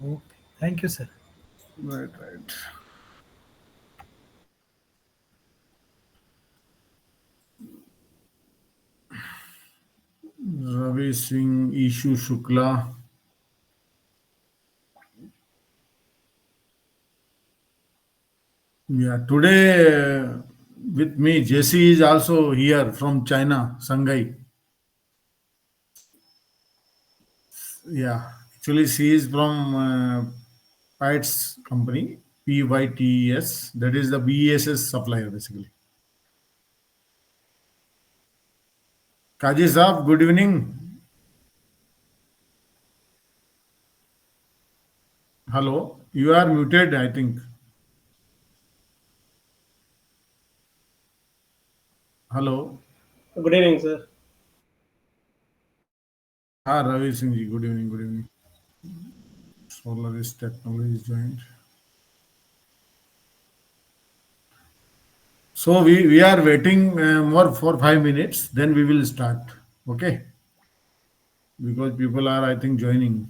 Okay. Thank you, sir. Right, right. Ravi Singh, Ishu Shukla. Yeah, today with me, Jesse is also here from China, Shanghai. Yeah, actually, she is from Pytes company, PYTES. That is the BESS supplier, basically. Kaji Saab, good evening. Hello, you are muted, I think. Hello. Good evening, sir. Ah, Ravi Singh ji, good evening, good evening. Solarist Technology is joined. So we are waiting more for 5 minutes, then we will start. Okay, because people are, I think, joining.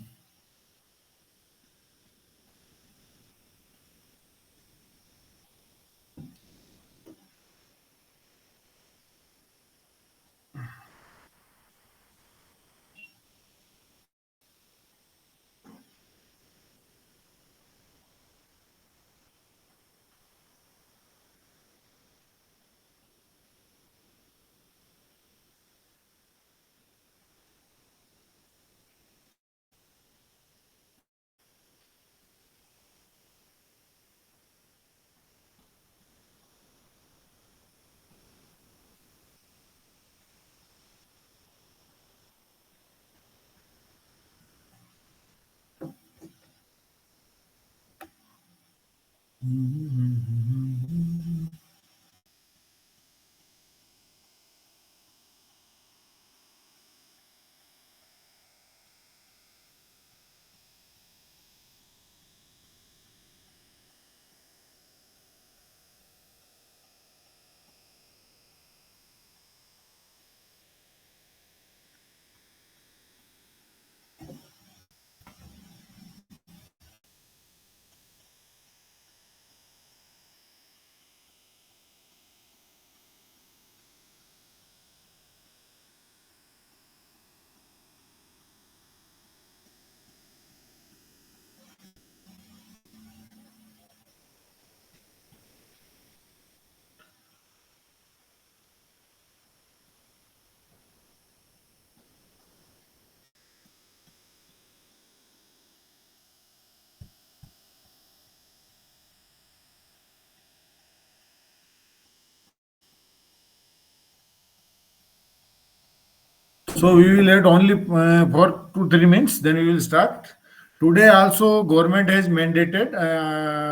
So we will wait only for 2 3 minutes, then we will start. Today also government has mandated,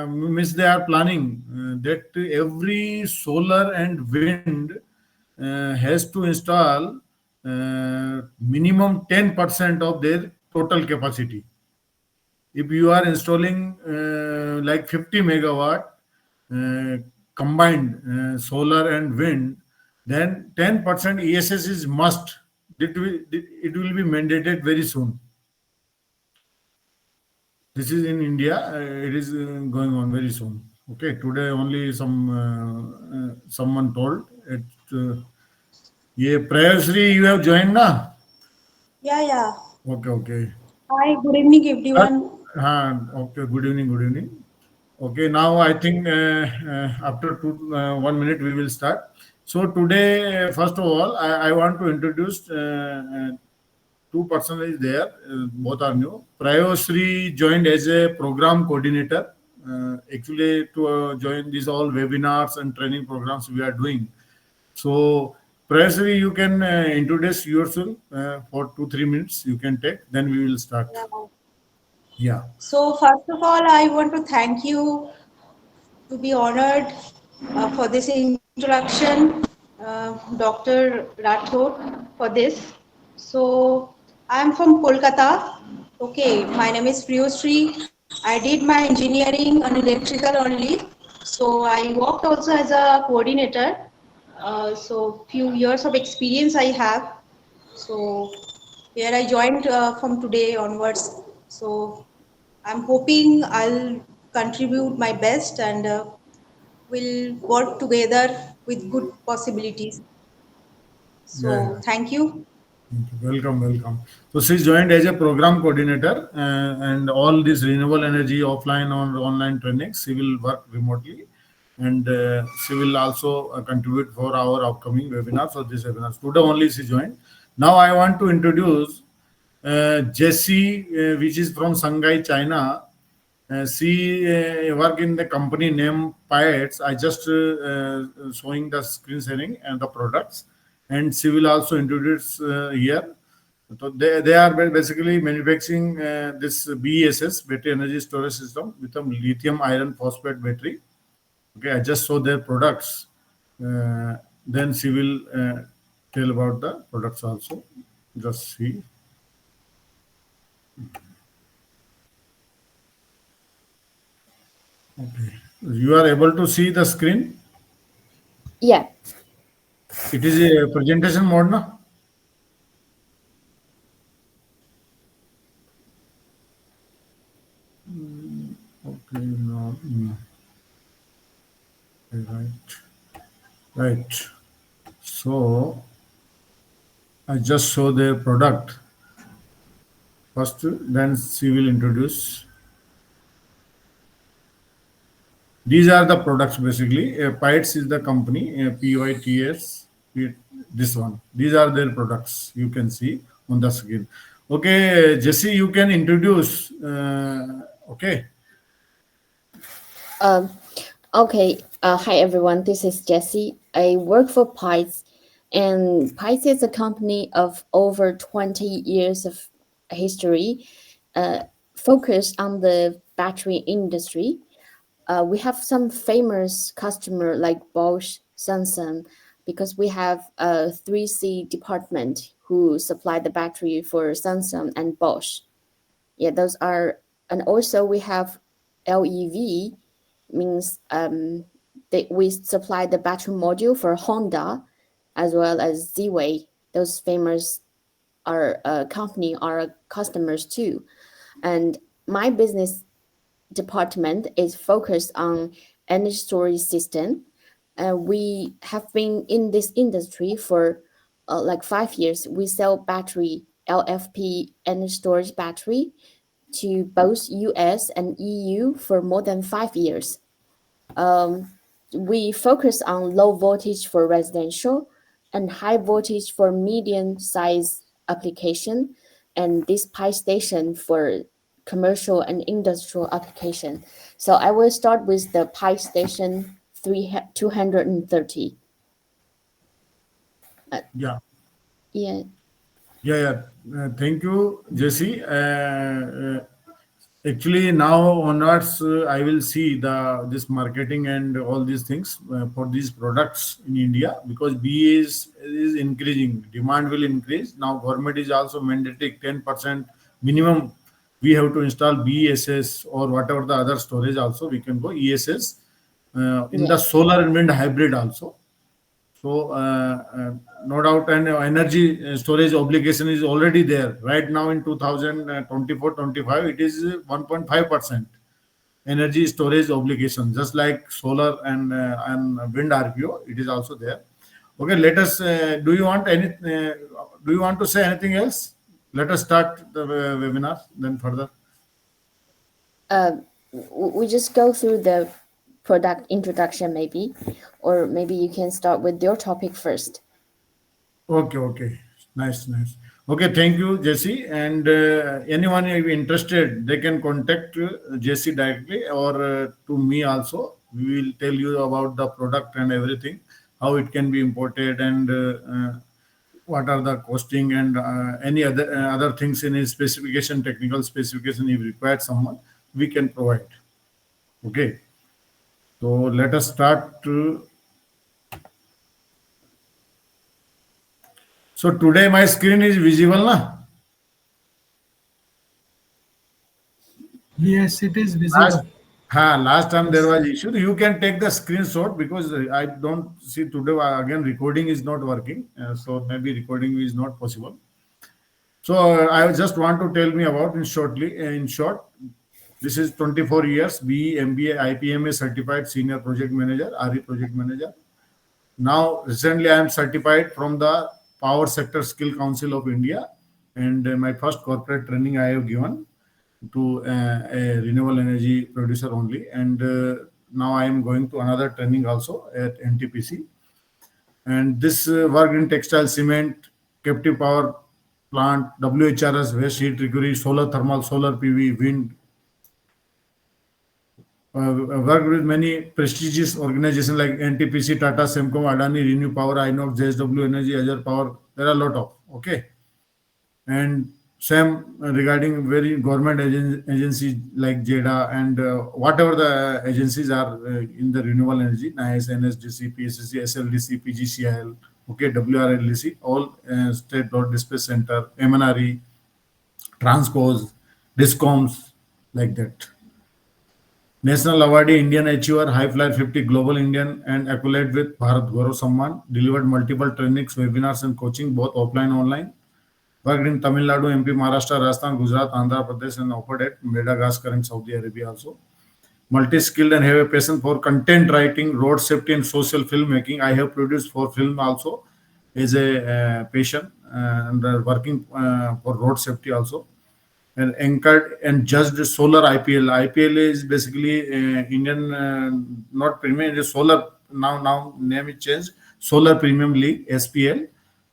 means they are planning that every solar and wind has to install minimum 10% of their total capacity. If you are installing like 50 megawatt uh, combined solar and wind, then 10% ESS is must. It will be mandated very soon. This is in India. It is going on very soon. Okay, today only someone told it. ये Prayasri, you have joined na? Yeah, yeah. Okay, okay. Hi, good evening, Uh, everyone. okay, good evening, good evening. Okay, now I think after 1 minute we will start. So today, first of all, I want to introduce two persons is there. Both are new. Prayosri joined as a program coordinator. Actually, to join these all webinars and training programs we are doing. So, Prayosri, you can introduce yourself for 2 3 minutes. You can take. Then we will start. Yeah. Yeah. So, first of all, I want to thank you to be honored for this introduction, Dr. Rathore, for this. So, I am from Kolkata. Okay, my name is Priyosri. I did my engineering on electrical only. So, I worked also as a coordinator. So, few years of experience I have. So, here I joined from today onwards. So, I'm hoping I'll contribute my best and we'll work together with good possibilities. Yeah, So, thank you. thank you. Welcome, welcome. So she joined as a program coordinator, and all this renewable energy offline or online training. She will work remotely, and she will also contribute for our upcoming webinars or this webinars. Today only she joined. Now I want to introduce Jessie, which is from Shanghai, China. She work in the company name Pyates. I just showing the screen sharing and the products, and she will also introduce here. So they are basically manufacturing this BESS battery energy storage system with a lithium iron phosphate battery. Okay, I just saw their products. Then she will tell about the products also. Just see. Okay, you are able to see the screen. Yeah. It is a presentation mode, no? Okay, no, no. Right, right. So I just show their product first, then she will introduce. These are the products basically. Pytes is the company, PYTS. This one. These are their products. You can see on the screen. Okay, Jesse, you can introduce. Okay. Um, okay. Hi, everyone. This is Jessie. I work for Pies, and Pies is a company of over 20 years of history, uh, focused on the battery industry. We have some famous customer like Bosch, Samsung, because we have a 3C department who supply the battery for Samsung and Bosch. Yeah, those are, and also we have LEV, means we supply the battery module for Honda as well as Z-Way. Those famous are company are customers too. And my business department is focused on energy storage system. We have been in this industry for like 5 years. We sell battery LFP energy storage battery to both US and EU for more than 5 years. Um, we focus on low voltage for residential and high voltage for medium size application, and this pi station for commercial and industrial application. So I will start with the pi station 230. Uh, Yeah. yeah. Yeah, yeah. Thank you, Jesse. Actually, now onwards, I will see the this marketing and all these things for these products in India because BE is increasing. Demand will increase. Now, government is also mandating 10% minimum. We have to install BESS or whatever the other storage. Also, we can go ESS in Yeah. the solar and wind hybrid also. So, no doubt, and energy storage obligation is already there. Right now in 2024-25, it is 1.5% energy storage obligation, just like solar and wind RPO. It is also there. Okay, let us. Do you want any? Do you want to say anything else? Let us start the webinar. Then further. uh, we just go through the product introduction maybe, or maybe you can start with your topic first. Okay, okay. Nice, nice. Okay, thank you, Jesse. And anyone if interested, they can contact Jesse directly or to me also. We will tell you about the product and everything, how it can be imported and what are the costing and any other things in his specification, technical specification. If required someone, we can provide. Okay. So let us start. So today my screen is visible, na? Yes, it is Last, visible. last time there Yes. was issue. You can take the screenshot because I don't see today again recording is not working. So maybe recording is not possible. So I just want to tell me about in shortly in short. This is 24 years, BE, MBA, IPMA certified senior project manager, RE project manager. Now, recently, I am certified from the Power Sector Skill Council of India, and my first corporate training I have given to a renewable energy producer only. And now I am going to another training also at NTPC. And this worked in textile, cement, captive power plant, WHRS, waste heat recovery, solar thermal, solar PV, wind. Worked with many prestigious organizations like NTPC, Tata, Semcom, Adani, Renew Power, Inox, JSW Energy, Azure Power. There are a lot of. Okay. And same regarding very government agencies like JEDA and whatever the agencies are in the renewable energy, NICE, NSDC, PSSC, SLDC, PGCIL, okay, WRLDC, all state dot dispatch center, MNRE, Transcos, Discoms, like that. National Awardee, Indian Achiever, High Flyer 50, Global Indian, and accolade with Bharat Gaurav Samman. Delivered multiple trainings, webinars, and coaching, both offline and online. Worked in Tamil Nadu, MP, Maharashtra, Rajasthan, Gujarat, Andhra Pradesh, and offered at Madagascar and Saudi Arabia also. Multi-skilled and have a passion for content writing, road safety, and social filmmaking. I have produced for film also as a passion and working for road safety also. And anchored and judged solar IPL. IPL is basically Indian, not premium, it is solar. Now name is changed. Solar Premium League, SPL.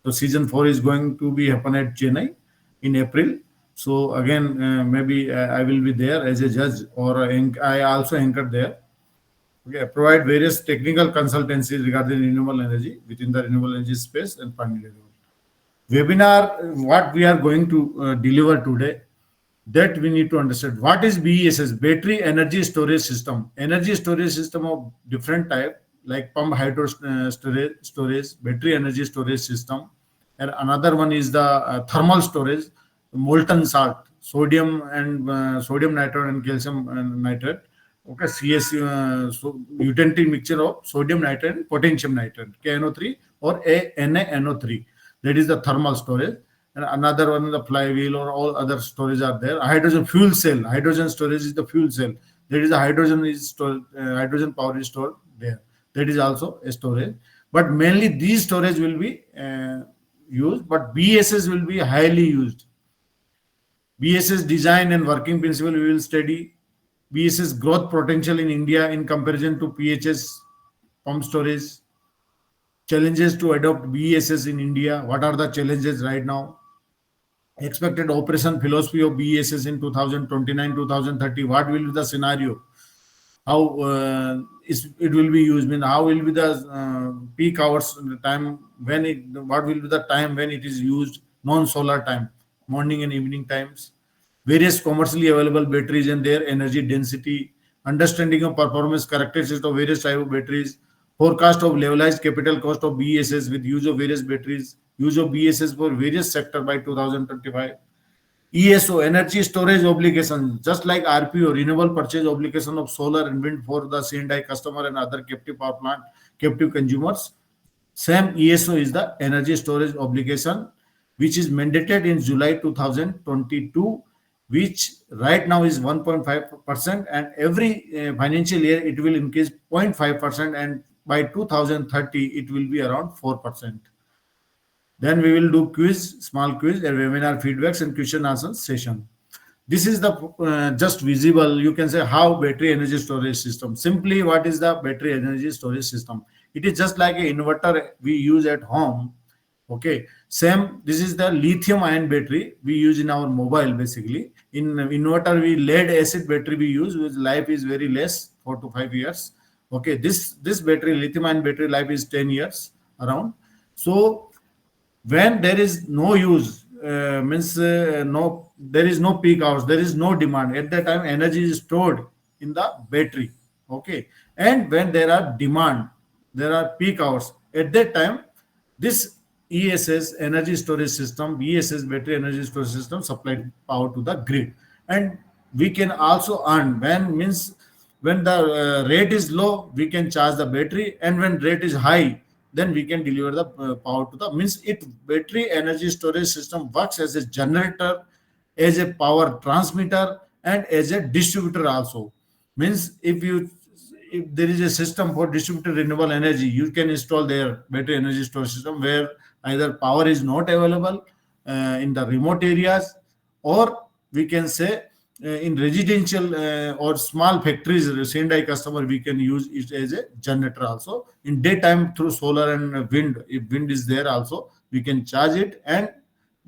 So season 4 is going to be happen at Chennai in April. So again, maybe I will be there as a judge, or I also anchored there. Okay, I provide various technical consultancies regarding renewable energy within the renewable energy space and funding level. Webinar, what we are going to deliver today, that we need to understand what is BESS, battery energy storage system. Energy storage system of different type, like pump hydro storage, battery energy storage system, and another one is the thermal storage, molten salt, sodium and sodium nitrate and calcium nitrate. Okay, CS, so utility mixture of sodium nitrate and potassium nitrate, KNO3 or NaNO3. That is the thermal storage. And another one, the flywheel or all other storage are there. Hydrogen fuel cell, hydrogen storage is the fuel cell. There is a hydrogen is stored, hydrogen power is stored there. That is also a storage. But mainly these storage will be used, but BESS will be highly used. BESS design and working principle we will study. BESS growth potential in India in comparison to PHS pump storage. Challenges to adopt BESS in India. What are the challenges right now? Expected operation philosophy of BESS in 2029-2030. What will be the scenario? How it will be used? Mean, how will be the peak hours time when it? What will be the time when it is used? Non-solar time, morning and evening times. Various commercially available batteries and their energy density. Understanding of performance characteristics of various type of batteries. Forecast of levelized capital cost of BESS with use of various batteries. Use of BESS for various sector by 2025. ESO, energy storage obligation, just like RPO, renewable purchase obligation of solar and wind for the C&I customer and other captive power plant, captive consumers. Same ESO is the energy storage obligation, which is mandated in July 2022, which right now is 1.5%, and every financial year it will increase 0.5%, and by 2030 it will be around 4%. Then we will do quiz, small quiz, and webinar feedbacks and question answer session. This is the just visible. You can say how battery energy storage system. Simply, what is the battery energy storage system? It is just like an inverter we use at home. Okay, same. This is the lithium-ion battery we use in our mobile. Basically, in inverter we lead acid battery we use, whose life is very less, 4 to 5 years. Okay, this battery, lithium-ion battery, life is 10 years around. So when there is no use, means no, there is no peak hours, there is no demand, at that time energy is stored in the battery. Okay, and when there are demand, there are peak hours, at that time this ESS, energy storage system, ESS, battery energy storage system, supplied power to the grid. And we can also earn when, means when the rate is low, we can charge the battery, and when rate is high, then we can deliver the power to the, means it, battery energy storage system works as a generator, as a power transmitter, and as a distributor also. Means if there is a system for distributed renewable energy, you can install their battery energy storage system where either power is not available in the remote areas, or we can say in residential or small factories, Sendai customer, we can use it as a generator also. In daytime through solar and wind, if wind is there also, we can charge it, and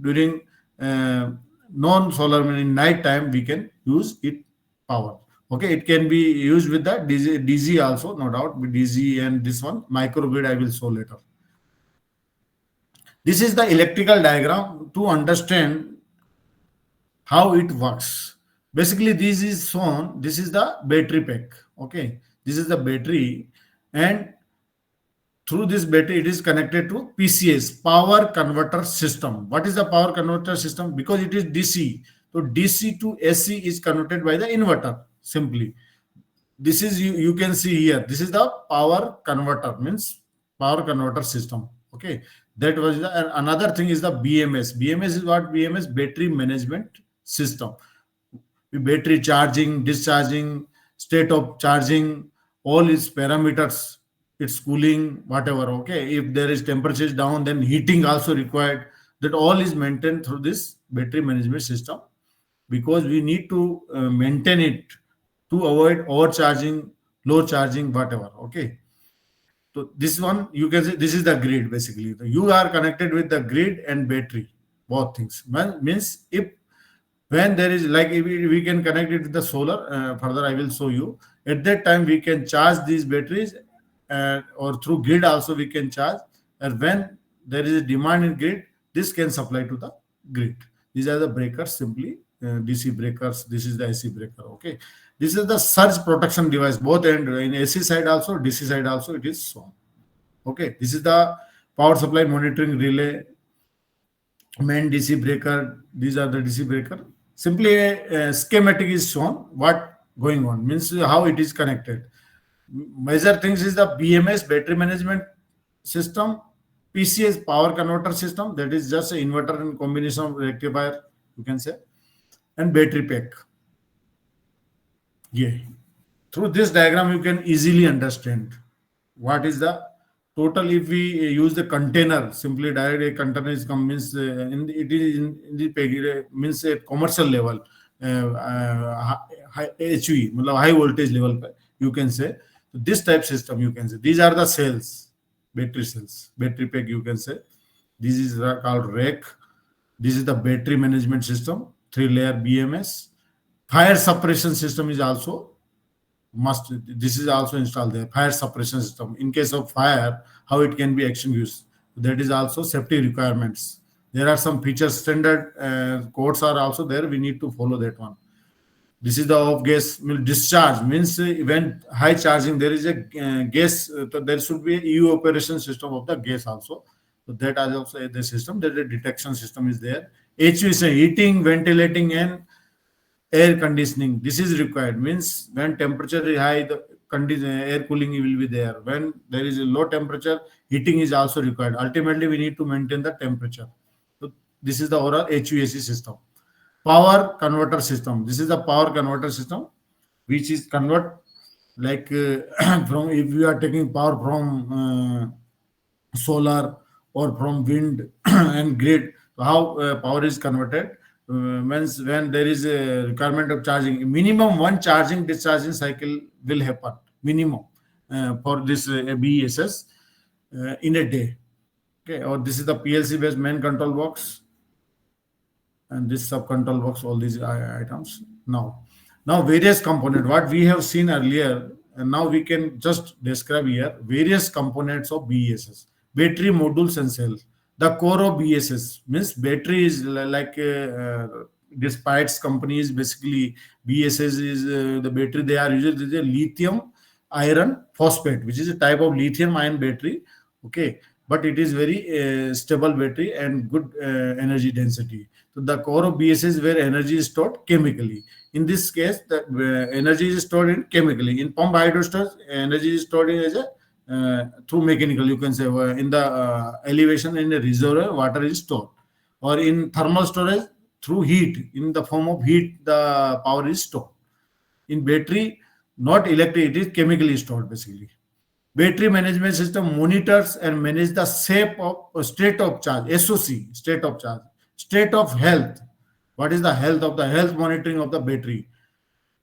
during uh, non-solar, in night time, we can use it power. Okay, it can be used with the DZ also, no doubt, with DZ and this one microgrid I will show later. This is the electrical diagram to understand how it works. Basically, this is shown. This is the battery pack. Okay, this is the battery, and through this battery, it is connected to PCS, power converter system. What is the power converter system? Because it is DC, so DC to AC is converted by the inverter. Simply, this is you can see here. This is the power converter, means power converter system. Okay, that was the, and another thing is the BMS. BMS is what? BMS, battery management system. Battery charging, discharging, state of charging, all its parameters, its cooling, whatever. Okay, if there is temperature down, then heating also required. That all is maintained through this battery management system, because we need to maintain it to avoid overcharging, low charging, whatever. Okay, so this one you can say this is the grid. Basically, you are connected with the grid and battery, both things. Means if when there is, like, if we can connect it with the solar, further I will show you. At that time we can charge these batteries, or through grid also we can charge, and when there is a demand in grid, this can supply to the grid. These are the breakers, simply DC breakers. This is the AC breaker. Okay, this is the surge protection device, both end, in AC side also, DC side also, it is shown. Okay, this is the power supply monitoring relay, main DC breaker. These are the DC breaker. Simply a schematic is shown, what going on, means how it is connected. Major things is the BMS, battery management system, PCS, power converter system, that is just an inverter and combination of rectifier, you can say, and battery pack. Yeah, through this diagram you can easily understand what is the total. If we use the container, simply direct a container is come, means it is in the means a commercial level, high HV, high voltage level, you can say. So this type system, you can say, these are the cells, battery cells, battery pack, you can say. This is called rack. This is the battery management system, 3-layer BMS. Fire suppression system is also must. This is also installed there. Fire suppression system, in case of fire, how it can be extinguished, that is also safety requirements. There are some features, standard codes are also there, we need to follow that one. This is the off gas discharge, means when high charging there is a gas, so there should be a evaporation system of the gas also. So that is also the system, that the detection system is there. HVAC, heating, ventilating, and air conditioning, this is required, means when temperature is high, the air cooling will be there. When there is a low temperature, heating is also required. Ultimately we need to maintain the temperature. So this is the overall HVAC system. Power converter system, this is the power converter system, which is convert, like from, if you are taking power from solar or from wind and grid, so how power is converted. When there is a requirement of charging, minimum one charging discharging cycle will happen, minimum, for this BESS in a day. Okay, or this is the PLC based main control box, and this sub control box, all these items. Now various component, what we have seen earlier, and now we can just describe here various components of BESS. Battery modules and cells. The core of BESS, means battery is like despite companies, basically BESS is the battery they are using is a lithium iron phosphate, which is a type of lithium ion battery. Okay, but it is very stable battery and good energy density. So the core of BESS is where energy is stored chemically. In this case, the energy is stored in chemically. In pump hydro storage, energy is stored in as a through mechanical, you can say, in the elevation in a reservoir, water is stored, or in thermal storage, through heat. In the form of heat, the power is stored. In battery, not electric, it is chemically stored basically. Battery management system monitors and manage the shape of state of charge, SOC, state of charge, state of health. What is the health of the health monitoring of the battery?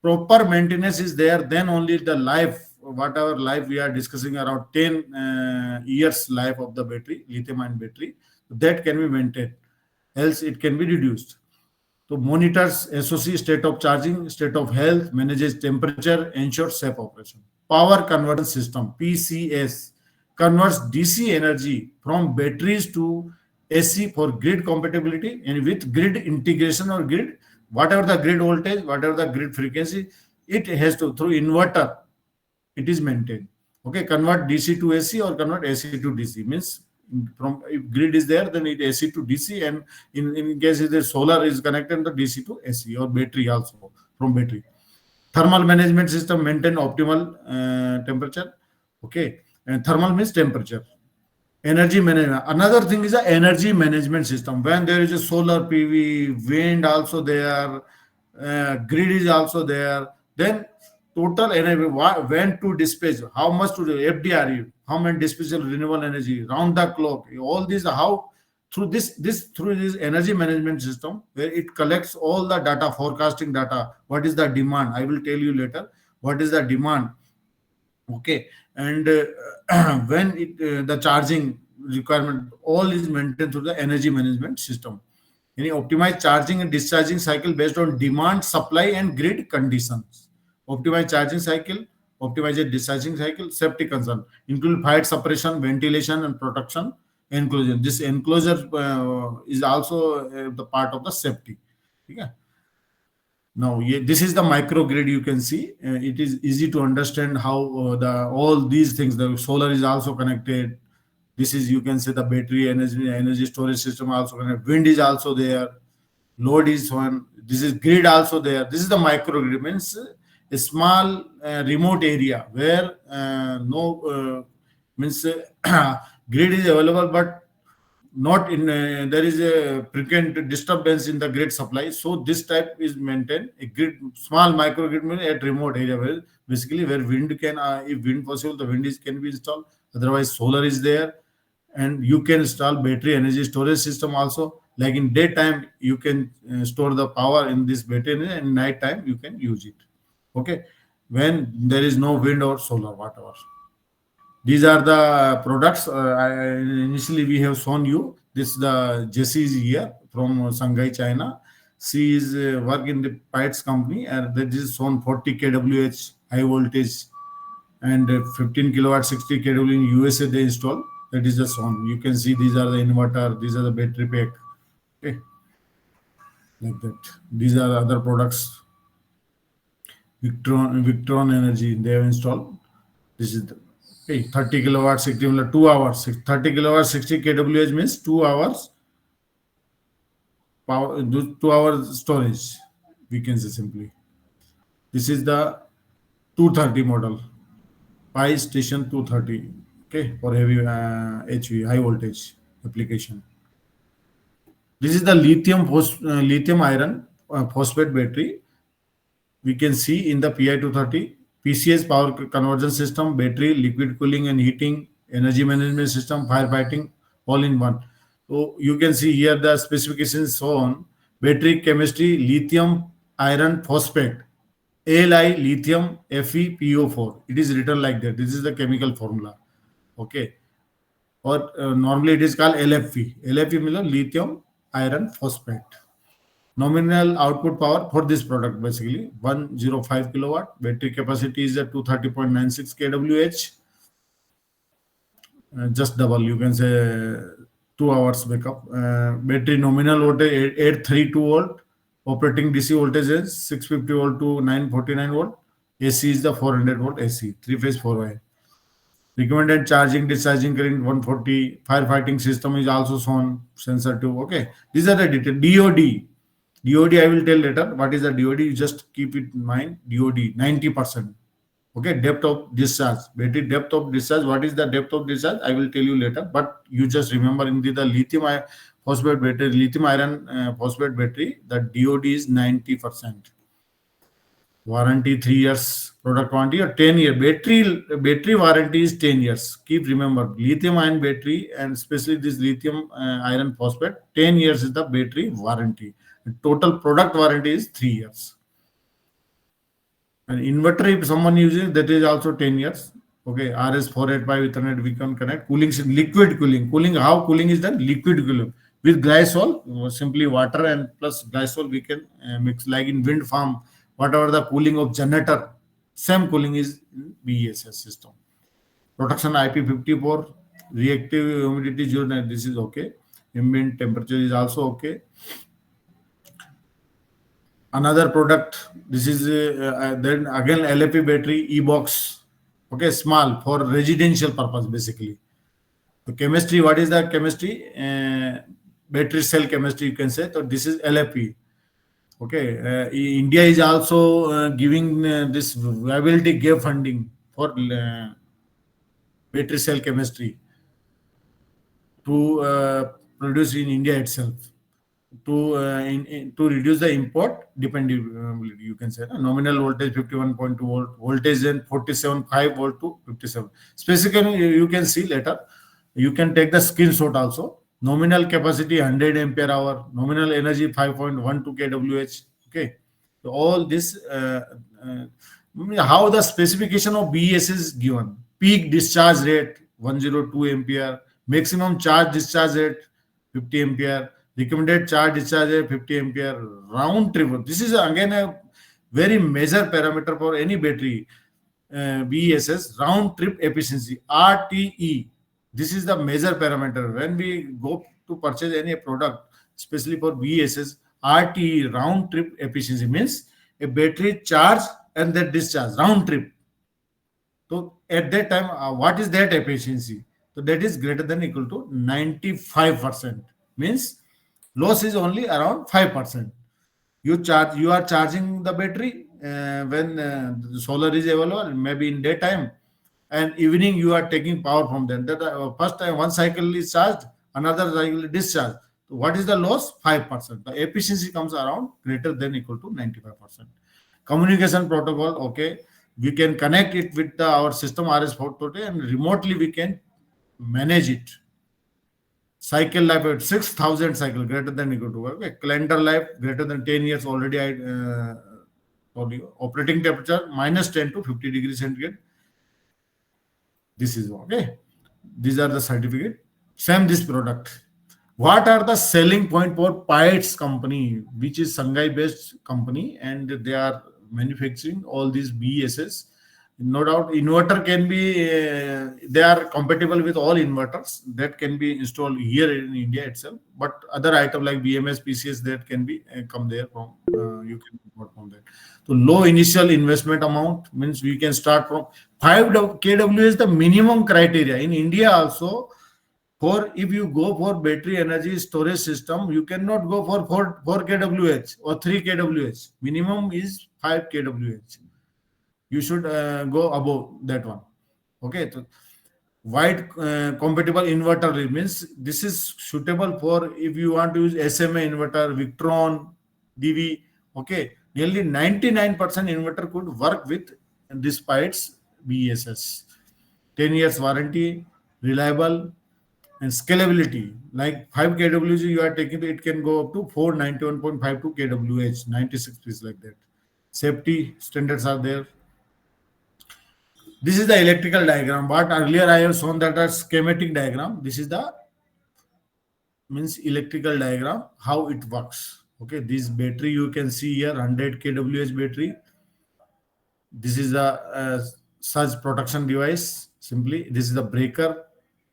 Proper maintenance is there, then only the life, whatever life we are discussing, around 10 years life of the battery, lithium ion battery, that can be maintained. Else it can be reduced. So monitors SOC, state of charging, state of health, manages temperature, ensures safe operation. Power conversion system PCS converts DC energy from batteries to AC for grid compatibility and with grid integration or grid, whatever the grid voltage, whatever the grid frequency, it has to through inverter it is maintained. Okay, convert DC to AC or convert AC to DC means from if grid is there, then it AC to DC, and in case if the solar is connected, the DC to AC or battery also from battery. Thermal management system maintain optimal temperature. Okay, and thermal means temperature. Energy management. Another thing is the energy management system. When there is a solar PV, wind also there, grid is also there. Then total energy, when to dispatch, how much to do, FDRE, how many dispatchable renewable energy, round the clock. All these how through this energy management system where it collects all the data, forecasting data. What is the demand? I will tell you later. What is the demand? Okay, and when it the charging requirement all is maintained through the energy management system. Any optimize charging and discharging cycle based on demand, supply, and grid conditions. Optimize charging cycle, optimize a discharging cycle. Safety concern include fire suppression, ventilation, and protection. Enclosure, this enclosure is also the part of the safety. Okay. Now, this is the microgrid. You can see it is easy to understand how the all these things. The solar is also connected. This is, you can say, the battery energy storage system also connected. Wind is also there. Load is one. This is grid also there. This is the microgrid, means a small remote area where no means grid is available, but not in there is a frequent disturbance in the grid supply, so this type is maintained. A grid, small microgrid means at remote area where basically where wind can if wind possible, the wind is can be installed, otherwise solar is there. And you can install battery energy storage system also, like in daytime you can store the power in this battery and night time you can use it. Okay, when there is no wind or solar, whatever. These are the products. Initially, we have shown you this. The Jessie is here from Shanghai, China. She is work in the Pites company, and that is shown 40 kWh high voltage and 15 kilowatt 60 kW in USA they install. That is the shown. You can see these are the inverter. These are the battery pack. Okay, like that. These are other products. Victron Energy they have installed. This is the 30 kilowatt 60 kilowatt 2 hours 30 kilowatt 60 kWh means 2 hours power, 2 hours storage, we can say simply. This is the 230 model, Pi Station 230. Okay, for heavy HV high voltage application. This is the lithium iron phosphate battery. We can see in the PI 230 PCS power conversion system, battery, liquid cooling and heating, energy management system, firefighting, all in one. So you can see here the specifications shown. Battery chemistry, lithium iron phosphate, Li lithium FePO4. It is written like that. This is the chemical formula. Okay. Or normally it is called LFP. LFP means lithium iron phosphate. Nominal output power for this product basically 105 kilowatt. Battery capacity is at 230.96 kWh. Just double, you can say 2 hours backup. Battery nominal voltage 832 volt. Operating DC voltage is 650 volt to 949 volt. AC is the 400 volt AC, 3-phase 4-wire. Recommended charging discharging current 140. Firefighting system is also shown, sensor 2. Okay, these are the details. DOD I will tell later. What is the DOD? You just keep it in mind. DOD 90%. Okay, depth of discharge. Battery depth of discharge. What is the depth of discharge? I will tell you later. But you just remember in the lithium phosphate battery, lithium iron phosphate battery, the DOD is 90%. Warranty 3 years, product warranty or 10 year battery warranty is 10 years. Keep remember lithium ion battery and especially this lithium iron phosphate 10 years is the battery warranty. The total product warranty is 3 years. And inverter, if someone uses that is also 10 years. Okay, RS485 Ethernet we can connect. Cooling is liquid cooling. Cooling, how cooling is done? Liquid cooling. With glycol, simply water and plus glycol we can mix. Like in wind farm, whatever the cooling of generator, same cooling is in BESS system. Protection IP54, reactive humidity zero, this is okay. Ambient temperature is also okay. Another product, this is then again LFP battery e-box, okay, small for residential purpose basically. The chemistry, what is the chemistry? Battery cell chemistry you can say. So this is LFP. Okay, India is also giving this viability gap funding for battery cell chemistry to produce in India itself, to to reduce the import dependability. You can say nominal voltage 51.2 volt, voltage then 47.5 volt to 57. Specifically, you can see later. You can take the screenshot also. Nominal capacity 100 ampere hour, nominal energy 5.12 kWh. Okay, so all this how the specification of BES is given. Peak discharge rate 102 ampere, maximum charge discharge rate 50 ampere, recommended charge discharge rate 50 ampere, round trip. This is again a very major parameter for any battery. BESS, round trip efficiency, RTE. This is the major parameter. When we go to purchase any product, especially for BESS, RTE, round trip efficiency, means a battery charge and then discharge, round trip. So at that time, what is that efficiency? So that is greater than equal to 95%. Means loss is only around 5%. You are charging the battery when the solar is available, maybe in daytime, and evening you are taking power from them. That first time one cycle is charged, another cycle is discharged. So what is the loss? 5%. The efficiency comes around greater than equal to 95%. Communication protocol, okay, we can connect it with our system RS420 and remotely we can manage it. Cycle life at 6,000 cycle greater than equal to, okay. Calendar life greater than 10 years already. I told you. Operating temperature minus 10 to 50 degrees centigrade. This is okay. These are the certificate. Same this product. What are the selling point for Pites company, which is Shanghai based company, and they are manufacturing all these BESS. No doubt inverter can be they are compatible with all inverters that can be installed here in India itself, but other item like BMS PCS that can be come there from you can import from there. So low initial investment amount means we can start from 5 kW is the minimum criteria in India also. For if you go for battery energy storage system, you cannot go for 4 kWh or 3 kWh. Minimum is 5 kWh. You should go above that one. Okay. So wide compatible inverter means this is suitable for if you want to use SMA inverter, Victron, DV. Okay. Nearly 99% inverter could work with despite BESS. 10 years warranty, reliable, and scalability. Like 5 kWh you are taking, it can go up to 491.52 kWh, 96 piece like that. Safety standards are there. This is the electrical diagram. What earlier I have shown that as schematic diagram. This is the means electrical diagram, how it works. Okay, this battery you can see here, 100 kWh battery. This is the surge protection device. Simply, this is the breaker.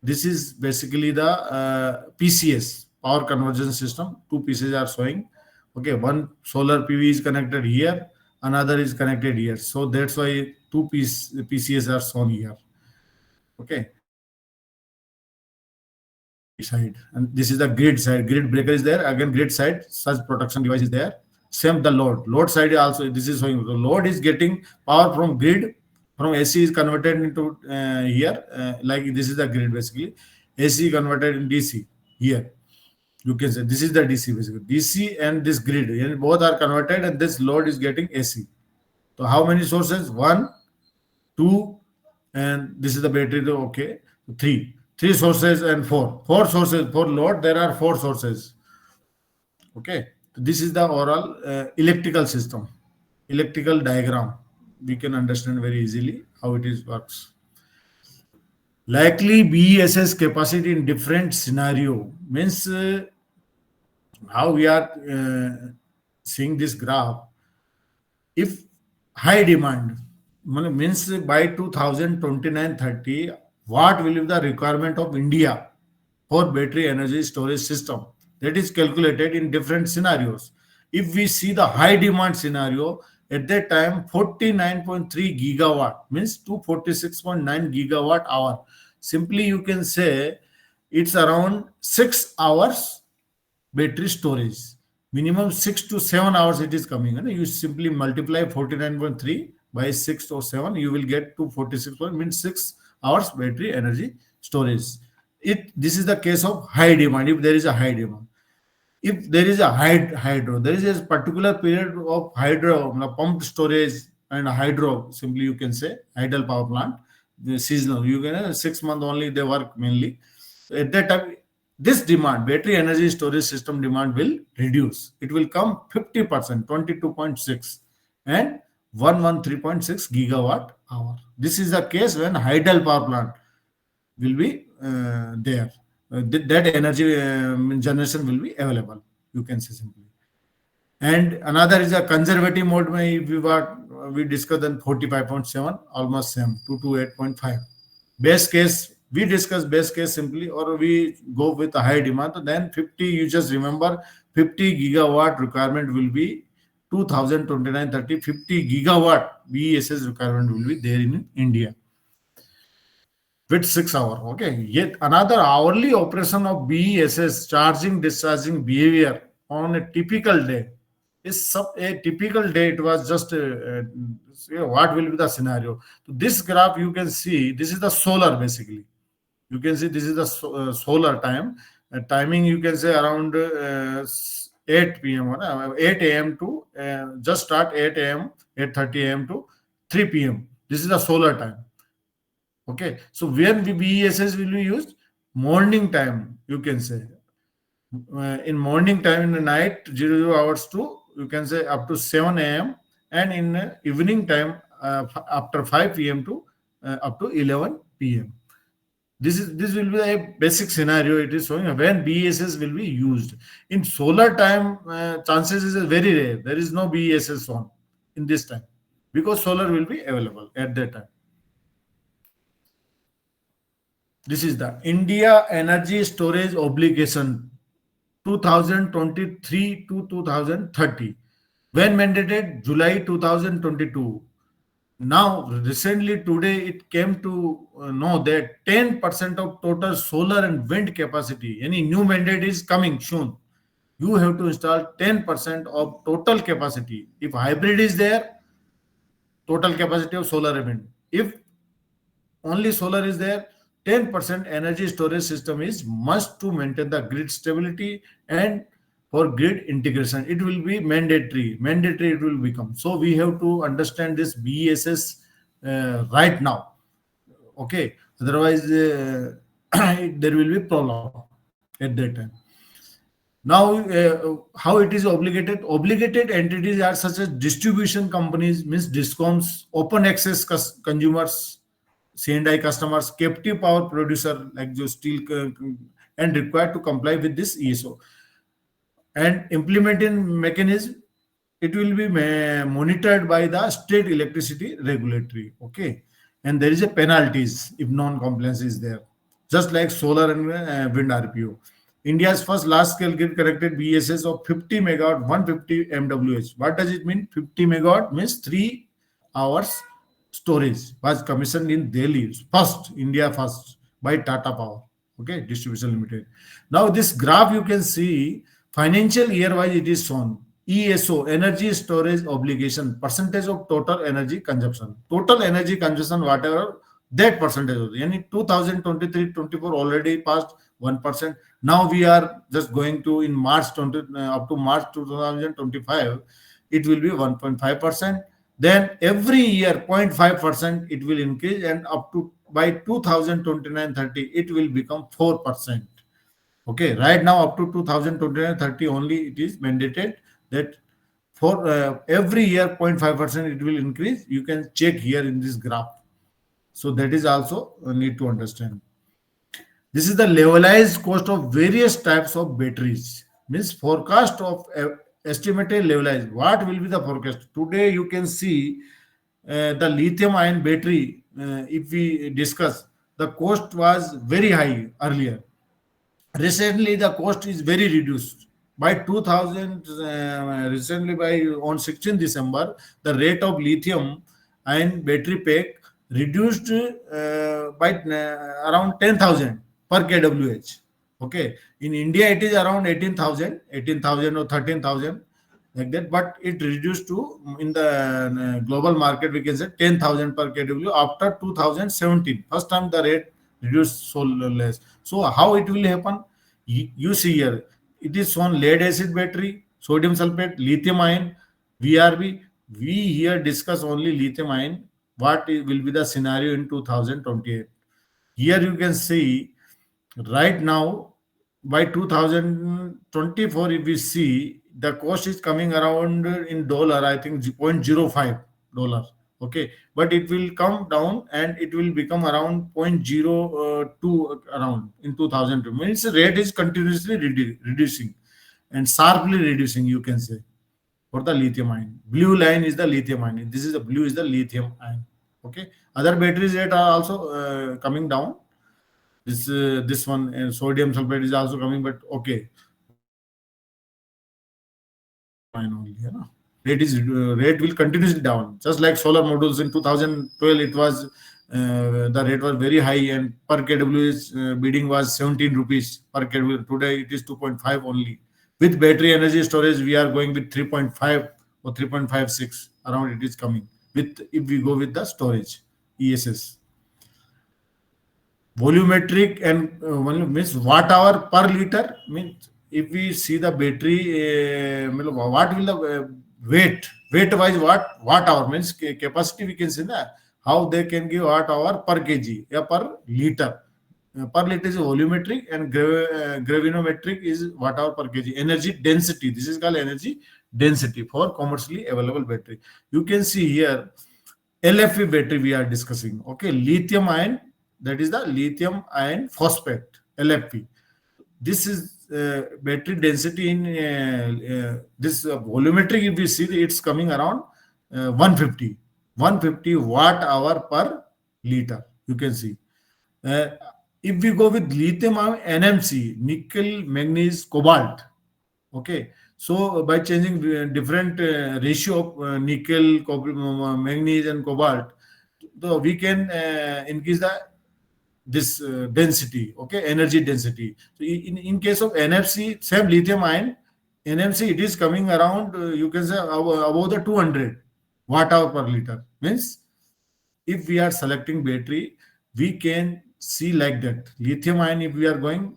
This is basically the PCS, power conversion system. Two pieces are showing. Okay, one solar PV is connected here, another is connected here. So that's why PCS are shown here. Okay. Side, and this is the grid side. Grid breaker is there. Again, grid side, surge protection device is there. Same the load. Load side also. This is showing the load is getting power from grid. From AC is converted into here. Like this is the grid basically. AC converted in DC here. You can say this is the DC basically. DC and this grid, and both are converted, and this load is getting AC. So how many sources? One, two, and this is the battery. Okay, three. Three sources and four. Four sources for load. There are four sources. Okay, this is the overall electrical system, electrical diagram. We can understand very easily how it is works. Likely BESS capacity in different scenario means how we are seeing this graph. If high demand means by 2029-30, what will be the requirement of India for battery energy storage system? That is calculated in different scenarios. If we see the high demand scenario, at that time 49.3 gigawatt means 246.9 gigawatt hour. Simply you can say it's around 6 hours battery storage. Minimum 6 to 7 hours it is coming. And you simply multiply 49.3 by 6 or 7, you will get to 46 means 6 hours battery energy storage. This is the case of high demand. If there is a high demand, if there is a hydro, there is a particular period of hydro, pumped storage and hydro. Simply you can say idle power plant, the seasonal. You can 6 months only they work mainly. So at that time, this demand, battery energy storage system demand will reduce. It will come 50%, 22.6 and 113.6 gigawatt hour. This is the case when idle power plant will be there. That energy generation will be available. You can say simply. And another is a conservative mode. We discussed then 45.7, almost same, 228.5. Best case, we discuss best case simply, or we go with a high demand. So then 50, you just remember 50 gigawatt requirement will be 2029-30, 50 gigawatt BESS requirement will be there in India with 6 hour. Okay. Yet another hourly operation of BESS charging discharging behavior on a typical day is a typical day. It was just what will be the scenario. So this graph you can see. This is the solar basically. You can see this is the solar time. Timing you can say around 8 p.m. 8 a.m. to just start 8 a.m. 8:30 a.m. to 3 p.m. This is the solar time. Okay, so when the BESS will be used? Morning time, you can say. In morning time, in the night, 00 hours to, you can say up to 7 a.m. and in evening time, after 5 p.m. to up to 11 p.m. This will be a basic scenario. It is showing when BESS will be used. In solar time, chances is very rare. There is no BESS on in this time because solar will be available at that time. This is the India Energy Storage Obligation 2023 to 2030. When mandated? July 2022. Now, recently today, it came to know that 10% of total solar and wind capacity, any new mandate is coming soon. You have to install 10% of total capacity. If hybrid is there, total capacity of solar and wind. If only solar is there, 10% energy storage system is must to maintain the grid stability and for grid integration. It will be mandatory it will become. So we have to understand this BESS right now. Okay, otherwise there will be problem at that time. Now, how it is obligated entities are such as distribution companies, means discoms, open access consumers, C&I customers, captive power producer like the steel, and required to comply with this ESO. And implementing mechanism, it will be monitored by the state electricity regulatory. Okay, and there is a penalties if non-compliance is there, just like solar and wind RPO. India's first large-scale grid-connected BESS of 50 megawatt, 150 MWH. What does it mean? 50 megawatt means 3 hours storage was commissioned in Delhi. First, India first by Tata Power. Okay, Distribution Limited. Now, this graph you can see financial year wise it is shown. ESO, energy storage obligation, percentage of total energy consumption. Total energy consumption, whatever that percentage also. Yani 2023-24 already passed 1%. Now we are just going to in March 20 up to March 2025, it will be 1.5%. Then every year 0.5% it will increase, and up to by 2029-30 it will become 4%. Okay, right now up to 2029-30 only it is mandated that for every year 0.5% it will increase. You can check here in this graph. So that is also need to understand. This is the levelized cost of various types of batteries. Means forecast of estimated levelized. What will be the forecast? Today you can see the lithium ion battery. If we discuss, the cost was very high earlier. Recently the cost is very reduced by 2000. Recently by on 16 December, the rate of lithium ion battery pack reduced by around 10,000 per kWh. Okay, in India it is around 18,000 or 13,000, like that, but it reduced to in the global market we can say 10,000 per kW after 2017. First time the rate reduced so less. So how it will happen? You see here, it is on lead acid battery, sodium sulfate, lithium ion, VRB. We here discuss only lithium ion. What will be the scenario in 2028? Here you can see right now by 2024, if we see the cost is coming around in dollar, I think 0.05 dollar. Okay, but it will come down and it will become around 0.02 around in 2002. Means the rate is continuously reducing and sharply reducing, you can say, for the lithium ion. Blue line is the lithium ion. This is the blue is the lithium ion. Okay, other batteries rate are also coming down. This one sodium sulfate is also coming, but okay, lithium ion only. Rate will continuously down. Just like solar modules in 2012, it was the rate was very high, and per kWh bidding was 17 rupees per kW. Today it is 2.5 only. With battery energy storage, we are going with 3.5 or 3.56 around. It is coming with if we go with the storage ESS. Volumetric and volume means watt hour per liter. Means if we see the battery, what will the weight wise watt hour means capacity, we can see that how they can give watt hour per kg, yeah, per liter. Per liter is volumetric and gravimetric is watt hour per kg. Energy density, this is called energy density for commercially available battery. You can see here LFP battery we are discussing. Okay, lithium ion, that is the lithium ion phosphate, LFP. This is battery density in this volumetric. If we see, it's coming around 150 watt hour per liter. You can see. Uh, if we go with lithium ion NMC, nickel, manganese, cobalt. Okay, so by changing different ratio of nickel, manganese, and cobalt, so we can increase the this density. Okay, energy density. So in case of NFC, same lithium ion NMC, it is coming around you can say above the 200 watt hour per liter. Means if we are selecting battery, we can see like that. Lithium ion, if we are going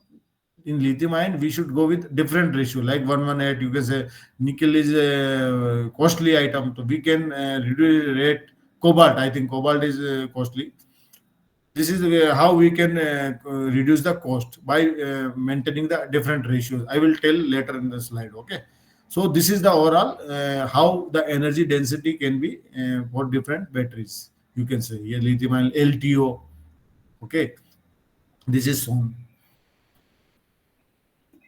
in lithium ion, we should go with different ratio, like 118. You can say nickel is a costly item, so we can reduce rate. Cobalt, I think cobalt is costly. This is how we can reduce the cost by maintaining the different ratios. I will tell later in the slide. Okay, so this is the overall how the energy density can be for different batteries. You can say here lithium ion LTO. Okay, this is shown.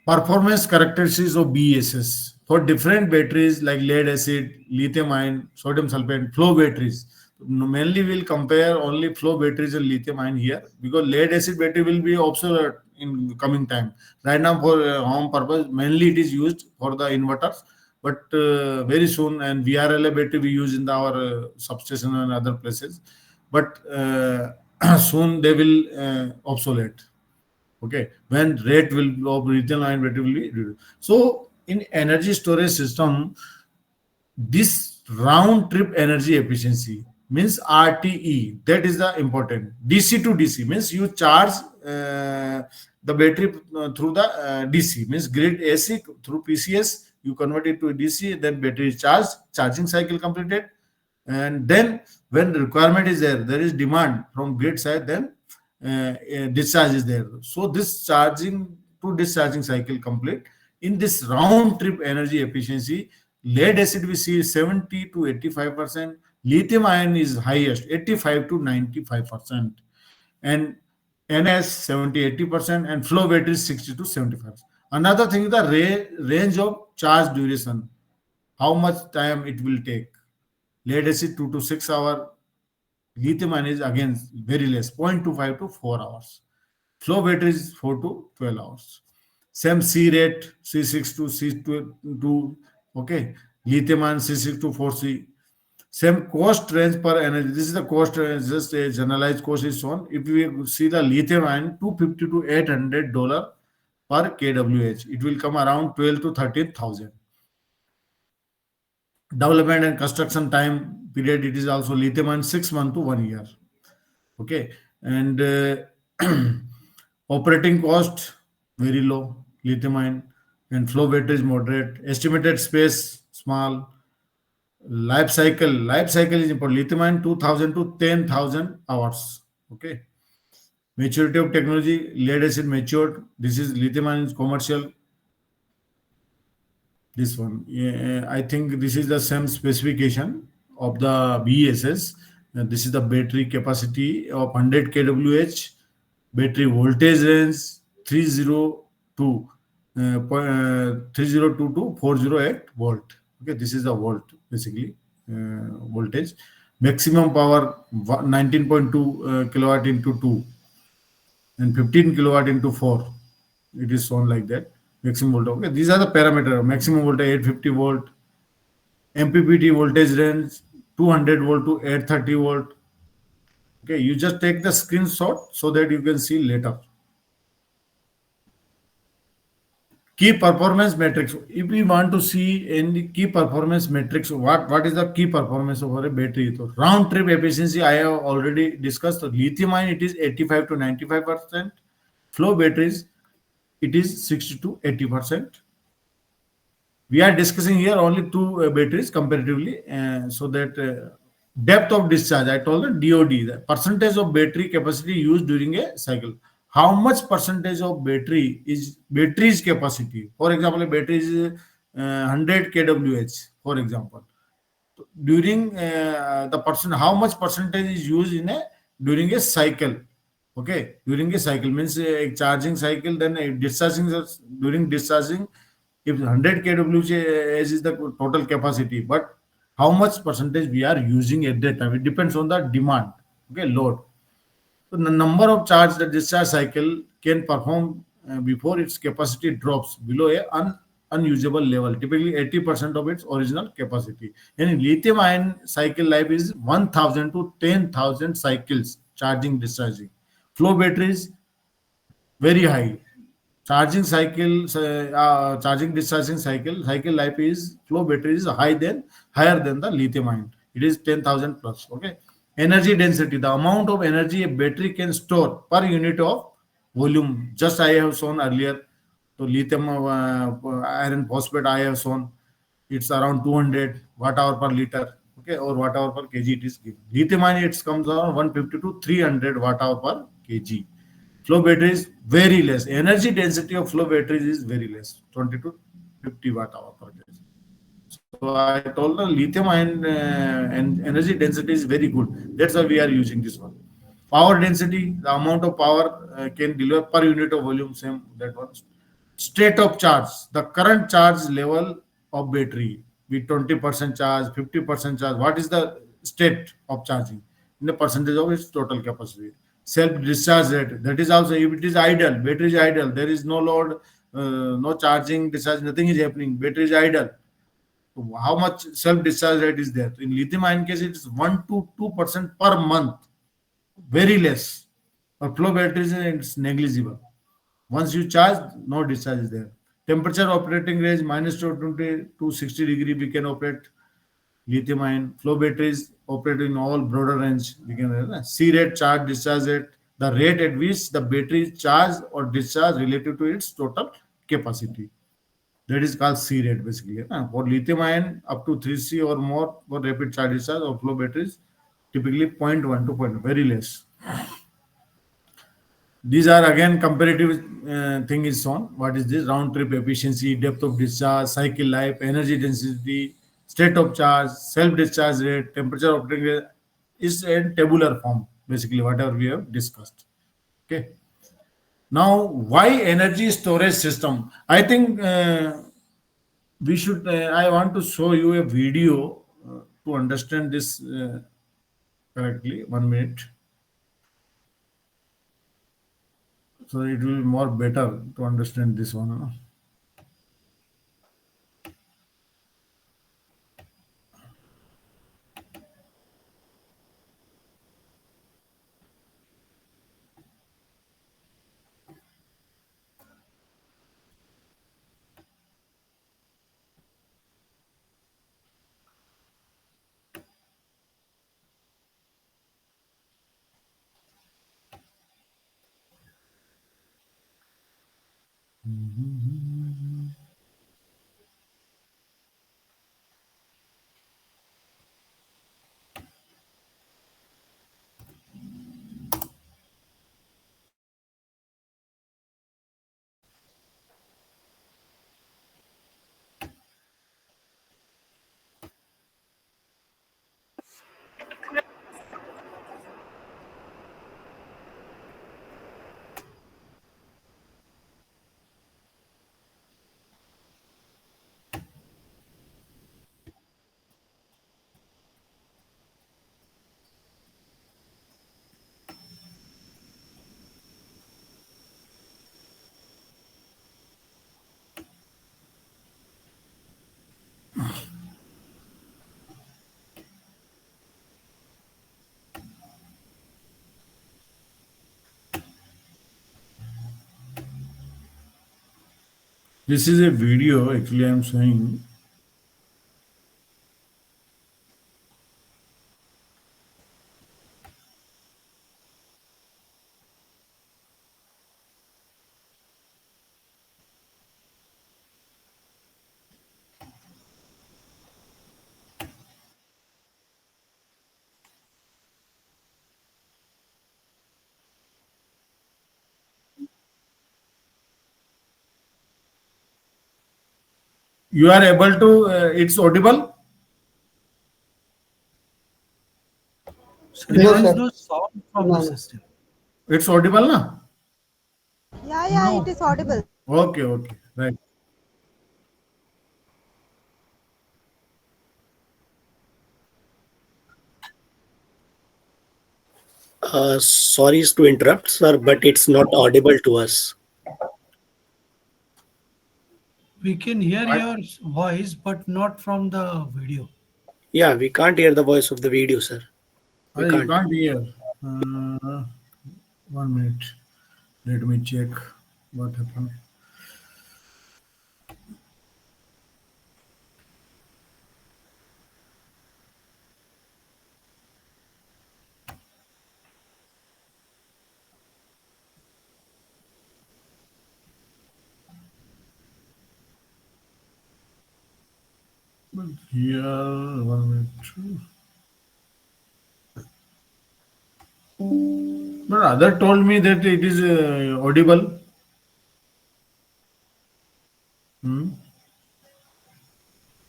Performance characteristics of BESS for different batteries like lead acid, lithium ion, sodium sulfate, flow batteries. Mainly we'll compare only flow batteries and lithium ion here, because lead acid battery will be obsolete in coming time. Right now for home purpose, mainly it is used for the inverters, but very soon, and VRLA battery we use in our substation and other places, but soon they will obsolete. Okay, when rate will of lithium ion battery will be reduced. So in energy storage system, this round trip energy efficiency, means RTE. That is the important. DC to DC means you charge the battery through the DC, means grid AC through PCS. You convert it to DC, then battery is charged, charging cycle completed, and then when the requirement is there, there is demand from grid side, then discharge is there. So this charging to discharging cycle complete. In this round trip energy efficiency, lead acid we see 70 to 85%, lithium ion is highest 85 to 95%, and NS 70 80%, and flow battery is 60 to 75%. Another thing is the range of charge duration, how much time it will take. Lead acid 2 to 6 hour, lithium ion is again very less, 0.25 to 4 hours. Flow battery is 4 to 12 hours. Same C rate, C6 to C2, okay. Lithium ion C6 to 4C. Same cost range per energy. This is the cost range, just a generalized cost is shown. If we see the lithium ion, 250 to $800 per kWh, it will come around 12 to 13,000. Development and construction time period, it is also lithium ion 6 months to 1 year. Okay, and operating cost very low, lithium ion, and flow battery is moderate. Estimated space small. Life cycle is important. Lithium ion 2,000 to 10,000 hours. Okay, maturity of technology, lead acid matured. This is lithium ion is commercial. This one, yeah, I think this is the same specification of the BESS. This is the battery capacity of 100 kWh, battery voltage range 302 302 to 408 volt. Okay, this is the volt basically, voltage. Maximum power 19.2 kilowatt into 2, and 15 kilowatt into 4. It is shown like that. Maximum voltage. Okay, these are the parameter. Maximum voltage 850 volt, MPPT voltage range 200 volt to 830 volt. Okay, you just take the screenshot so that you can see later. Key performance metrics. If we want to see any key performance metrics, what is the key performance of a battery? So round trip efficiency I have already discussed. So lithium ion it is 85 to 95%. Flow batteries it is 60 to 80%. We are discussing here only two batteries comparatively, so that depth of discharge. I told the DOD, the percentage of battery capacity used during a cycle. How much percentage of battery's capacity? For example, a battery is 100 kWh. For example, during the person, how much percentage is used in a during a cycle? Okay, during a cycle means a charging cycle, then a discharging, during discharging, if 100 kWh is the total capacity, but how much percentage we are using at that time, it depends on the demand. Okay, load. So the number of charge the discharge cycle can perform before its capacity drops below a unusable level, typically 80% of its original capacity. And lithium ion cycle life is 1,000 to 10,000 cycles, charging discharging. Flow batteries very high. Charging discharging cycle life is flow battery is higher than the lithium ion. It is 10,000 plus. Okay. Energy density, the amount of energy a battery can store per unit of volume. Just I have shown earlier. So lithium iron phosphate I have shown. It's around 200 watt hour per liter. Okay, or watt hour per kg it is given. Lithium ion it comes around 150 to 300 watt hour per kg. Flow batteries very less. Energy density of flow batteries is very less, 20 to 50 watt hour per kg. So I told the lithium ion and energy density is very good. That's why we are using this one. Power density, the amount of power can deliver per unit of volume, same that one. State of charge, the current charge level of battery with 20% charge, 50% charge. What is the state of charging in the percentage of its total capacity? Self discharge rate, that is also, if it is idle, battery is idle, there is no load, no charging, discharge, nothing is happening, battery is idle. How much self discharge rate is there? In lithium ion case, it is 1 to 2% per month, very less. For flow batteries, it's negligible. Once you charge, no discharge is there. Temperature operating range minus 220 to 60 degree we can operate. lithium-ion. Flow batteries operate in all broader range. We can C rate, charge, discharge rate, the rate at which the battery is charged or discharged relative to its total capacity. That is called C rate basically. For lithium-ion, up to 3C or more for rapid charge discharge or flow batteries, typically zero point 0.1 to point, very less. These are again comparative thing is shown. What is this? Round trip efficiency, depth of discharge, cycle life, energy density, state of charge, self discharge rate, temperature operating rate is in tabular form. Basically, whatever we have discussed. Okay. Now, why energy storage system? I think we should. I want to show you a video to understand this correctly. 1 minute. So it will be more better to understand this one. No? This is a video actually I'm showing. You are able to, it's audible? So No, there is sir. no sound from the No, no. system. It's audible, na? Yeah, yeah, it No. is audible. Okay, okay, right. Sorry to interrupt, sir, but it's not audible to us. We can hear I, your voice, but not from the video. Yeah, we can't hear the voice of the video, sir. We you can't. can't hear. Uh, 1 minute. Let me check what happened. But here, 1 minute. But other told me that it is audible. Hmm?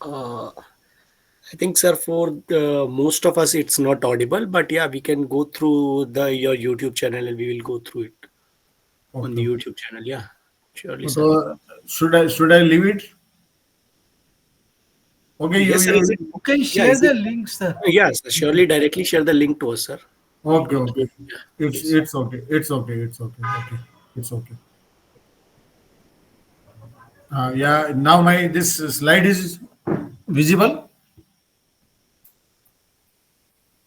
Uh, I think, sir, for most of us, it's not audible. But yeah, we can go through the your YouTube channel, and we will go through it on Okay, the okay. YouTube channel. Yeah, surely, sir. So should I leave it? Okay, you Yes, sir. Is it? you You can Yeah, share is it? the link, sir. Yes, surely. Directly share the link to us, sir. We'll okay, go through okay. it. Yeah, It's please. it's okay. It's okay. It's okay. Okay. It's okay. Yeah, now my this slide is visible.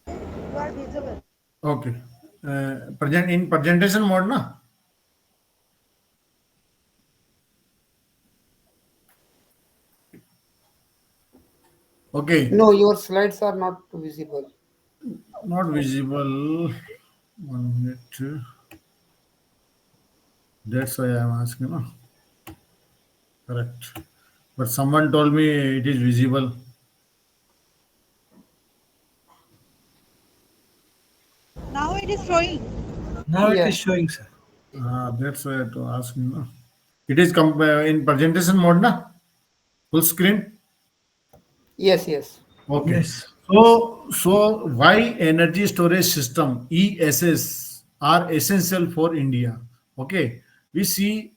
You are visible. Okay. Present in presentation mode, na? Okay, No, your slides are not visible. not visible. 1 minute. That's why I'm asking. No? Correct. But someone told me it is visible. Now it is showing. Now it is Yeah. showing, sir. That's why I had to ask. No? It is in presentation mode, na? Full screen. Yes, yes. Okay. Yes. So why energy storage system ESS are essential for India? Okay. We see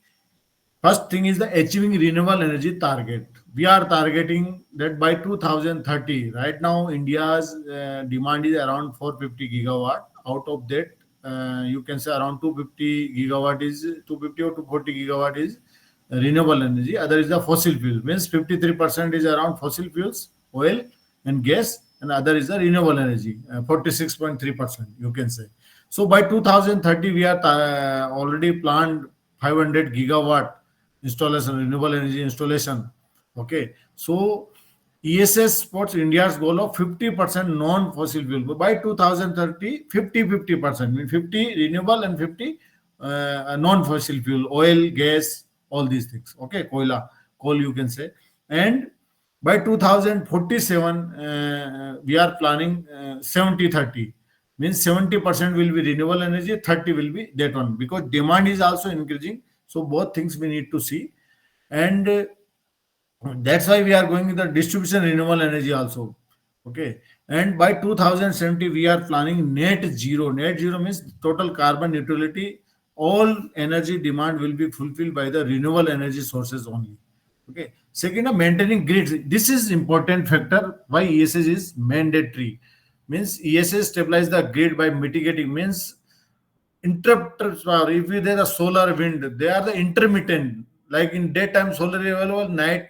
first thing is the achieving renewable energy target. We are targeting that by 2030. Right now, India's demand is around 450 gigawatt. Out of that, you can say around 250 gigawatt is 250 or 240 gigawatt is renewable energy. Other is the fossil fuel. Means 53% is around fossil fuels, oil and gas, and other is the renewable energy, 46.3%. You can say. So by 2030, we are already planned 500 gigawatt installation, renewable energy installation. Okay, so ESS supports India's goal of 50% non-fossil fuel. By 2030, 50-50%, mean 50 renewable and 50 non-fossil fuel, oil, gas, all these things. Okay, coal you can say. And by 2047, we are planning 70-30. Means 70% will be renewable energy, 30 will be that one, because demand is also increasing. So both things we need to see. And that's why we are going with the distribution renewable energy also. Okay. And by 2070, we are planning net zero. Net zero means total carbon neutrality. All energy demand will be fulfilled by the renewable energy sources only. Okay. Second, maintaining grids. This is important factor why ESS is mandatory. Means ESS stabilize the grid by mitigating, means interrupters are, if there are solar wind, they are the intermittent, like in daytime solar is available, night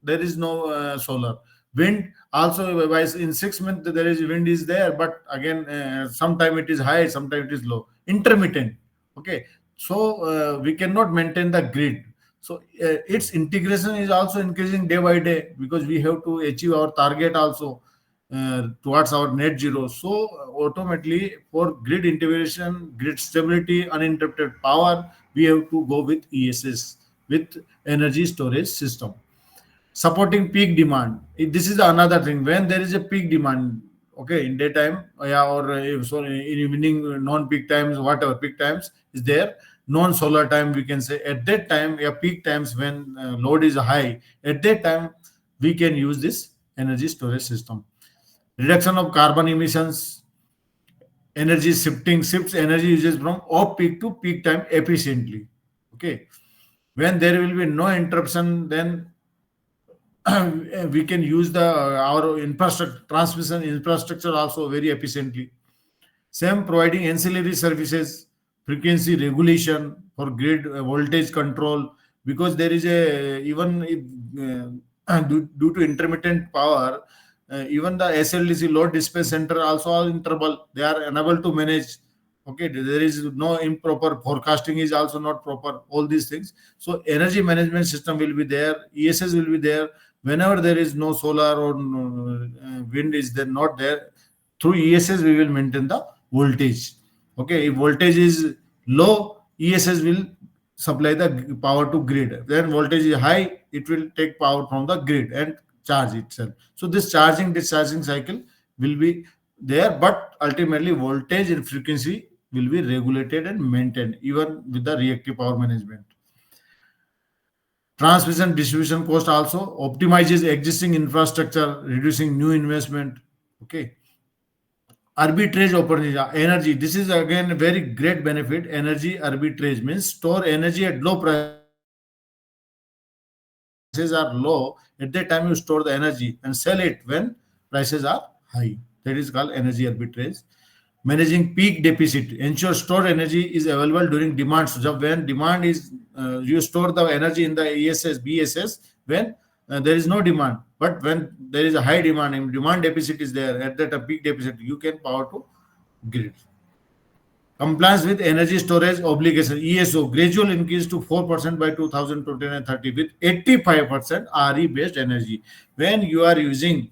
there is no solar. Wind also, in 6 months there is wind is there, but again sometime it is high, sometime it is low, intermittent. Okay, so we cannot maintain the grid. So its integration is also increasing day by day, because we have to achieve our target also towards our net zero. So automatically, for grid integration, grid stability, uninterrupted power, we have to go with ESS, with energy storage system. Supporting peak demand. This is another thing. When there is a peak demand, okay, in daytime, yeah, or if so in evening, non-peak times, whatever peak times is there, non-solar time, we can say at that time, yeah, peak times when load is high, at that time we can use this energy storage system. Reduction of carbon emissions, energy shifting, shifts energy uses from off peak to peak time efficiently. Okay, when there will be no interruption, then we can use the our infrastructure, transmission infrastructure also very efficiently. Same providing ancillary services, frequency regulation for grid voltage control, because there is a, even if, due to intermittent power, even the SLDC load dispatch center also are in trouble. They are unable to manage. Okay, there is no improper forecasting is also not proper. All these things. So energy management system will be there. ESS will be there. Whenever there is no solar or wind is there not there, through ESS we will maintain the voltage. Okay, if voltage is low, ESS will supply the power to grid. Then voltage is high, it will take power from the grid and charge itself. So this charging discharging cycle will be there, but ultimately voltage and frequency will be regulated and maintained even with the reactive power management. Transmission distribution cost also optimizes existing infrastructure, reducing new investment. Okay, arbitrage opportunity, energy. This is again a very great benefit. Energy arbitrage means store energy at low prices are low. At that time, you store the energy and sell it when prices are high. That is called energy arbitrage. Managing peak deficit ensure stored energy is available during demand. So when demand is, you store the energy in the ESS, BSS when there is no demand. But when there is a high demand, and demand deficit is there, at that a peak deficit, you can power to grid. Compliance with energy storage obligation ESO gradual increase to 4% by 2029-30 with 85% RE based energy. When you are using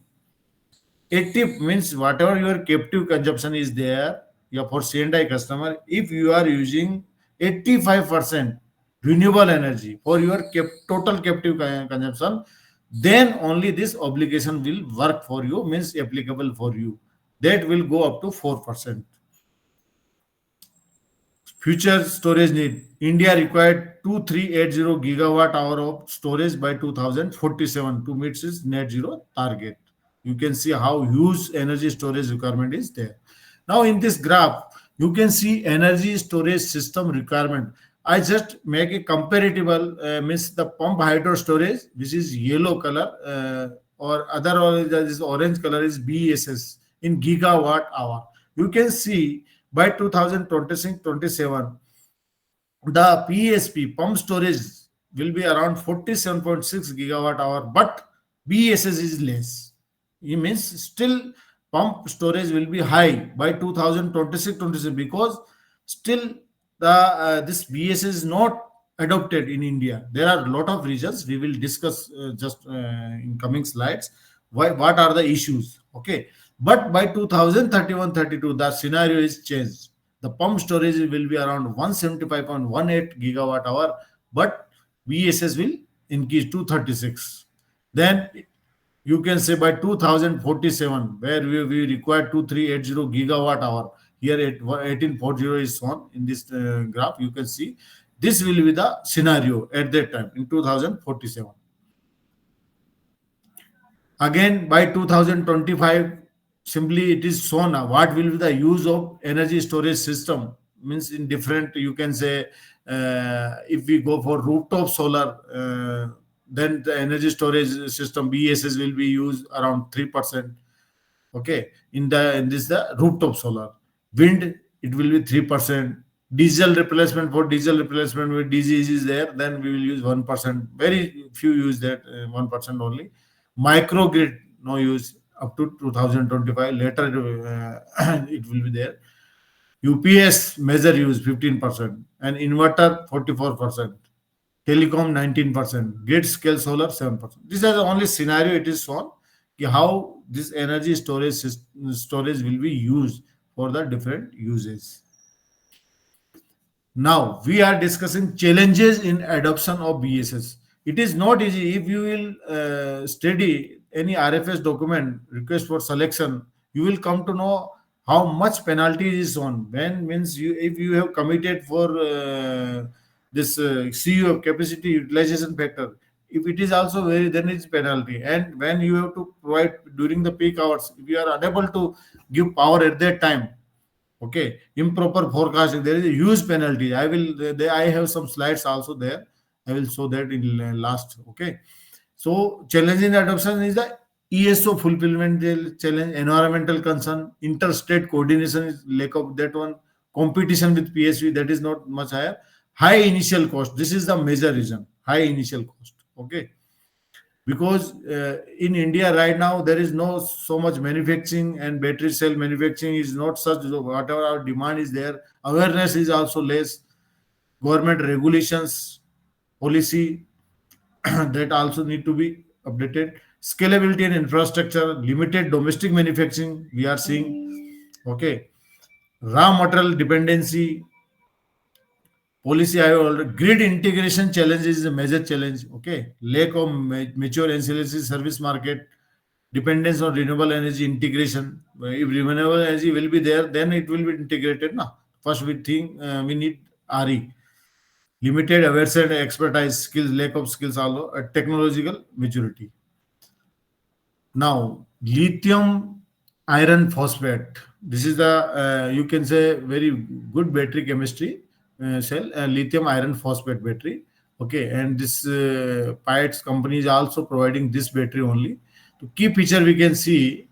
80 means whatever your captive consumption is there, yeah, for C&I customer, if you are using 85% renewable energy for your total captive consumption, then only this obligation will work for you, means applicable for you. That will go up to 4%. Future storage need. India required 2380 gigawatt hour of storage by 2047 to meet its net zero target. You can see how huge energy storage requirement is there. Now in this graph, you can see energy storage system requirement. I just make a comparable, means the pump hydro storage, which is yellow color, or other, or this orange color is BESS in gigawatt hour. You can see by 2026-27, the PSP pump storage will be around 47.6 gigawatt hour, but BESS is less. It means still pump storage will be high by 2026-27 because still the this BESS is not adopted in India. There are a lot of reasons we will discuss just in coming slides. Why, what are the issues? Okay, but by 2031-32, the scenario is changed. The pump storage will be around 175.18 gigawatt hour, but BESS will increase to 36. Then you can say by 2047, where we require 2380 gigawatt hour. Here at 1840 is shown in this graph. You can see this will be the scenario at that time in 2047. Again, by 2025, simply it is shown what will be the use of energy storage system. Means in different, you can say, if we go for rooftop solar, then the energy storage system BESS will be used around 3%. Okay, in this the rooftop solar. Wind, it will be 3%. Diesel replacement, for diesel replacement with DG is there, then we will use 1%. Very few use that, 1% only. Microgrid, no use up to 2025. Later it will be there. UPS major use 15%, and inverter 44%. Telecom 19%, grid scale solar 7%. This is the only scenario it is shown how this energy storage will be used for the different uses. Now we are discussing challenges in adoption of BSS. It is not easy. If you will study any RFS document request for selection, you will come to know how much penalty is on. When means you, if you have committed for this CU capacity utilization factor, if it is also very, then it's penalty. And when you have to provide during the peak hours, if you are unable to give power at that time, okay, improper forecasting, there is a huge penalty. I have some slides also there. I will show that in last. Okay, so challenge in adoption is the ESO fulfillment challenge, environmental concern, interstate coordination is lack of that one, competition with PSV, that is not much higher, high initial cost. This is the major reason, high initial cost. Okay, because in India right now there is no so much manufacturing, and battery cell manufacturing is not such. So whatever our demand is there, awareness is also less. Government regulations, policy that also need to be updated. Scalability and infrastructure, limited domestic manufacturing we are seeing. Okay, raw material dependency, policy. I already, grid integration challenge is a major challenge. Okay, lack of mature ancillary service market, dependence on renewable energy integration. If renewable energy will be there, then it will be integrated. Now, first we think we need RE, limited awareness and expertise, skills, lack of skills, also technological maturity. Now, lithium iron phosphate. This is the you can say very good battery chemistry cell, lithium iron phosphate battery. Okay, and this Pyats company is also providing this battery only. To key feature we can see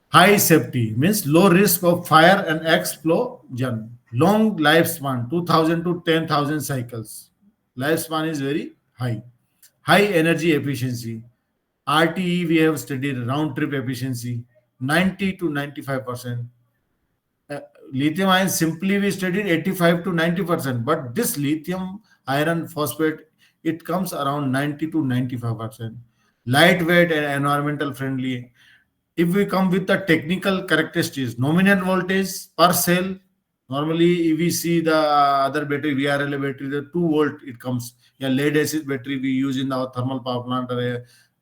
high safety, means low risk of fire and explosion, long lifespan 2000 to 10,000 cycles. Lifespan is very high. High energy efficiency. RTE we have studied round trip efficiency 90 to 95%. Uh, Lithium ion simply we studied 85 to 90%, but this lithium iron phosphate it comes around 90 to 95%. Lightweight and environmental friendly, If we come with the technical characteristics, nominal voltage per cell, normally if we see the other battery, VRLA battery, the 2 volt it comes. Yeah, lead acid battery we use in our thermal power plant.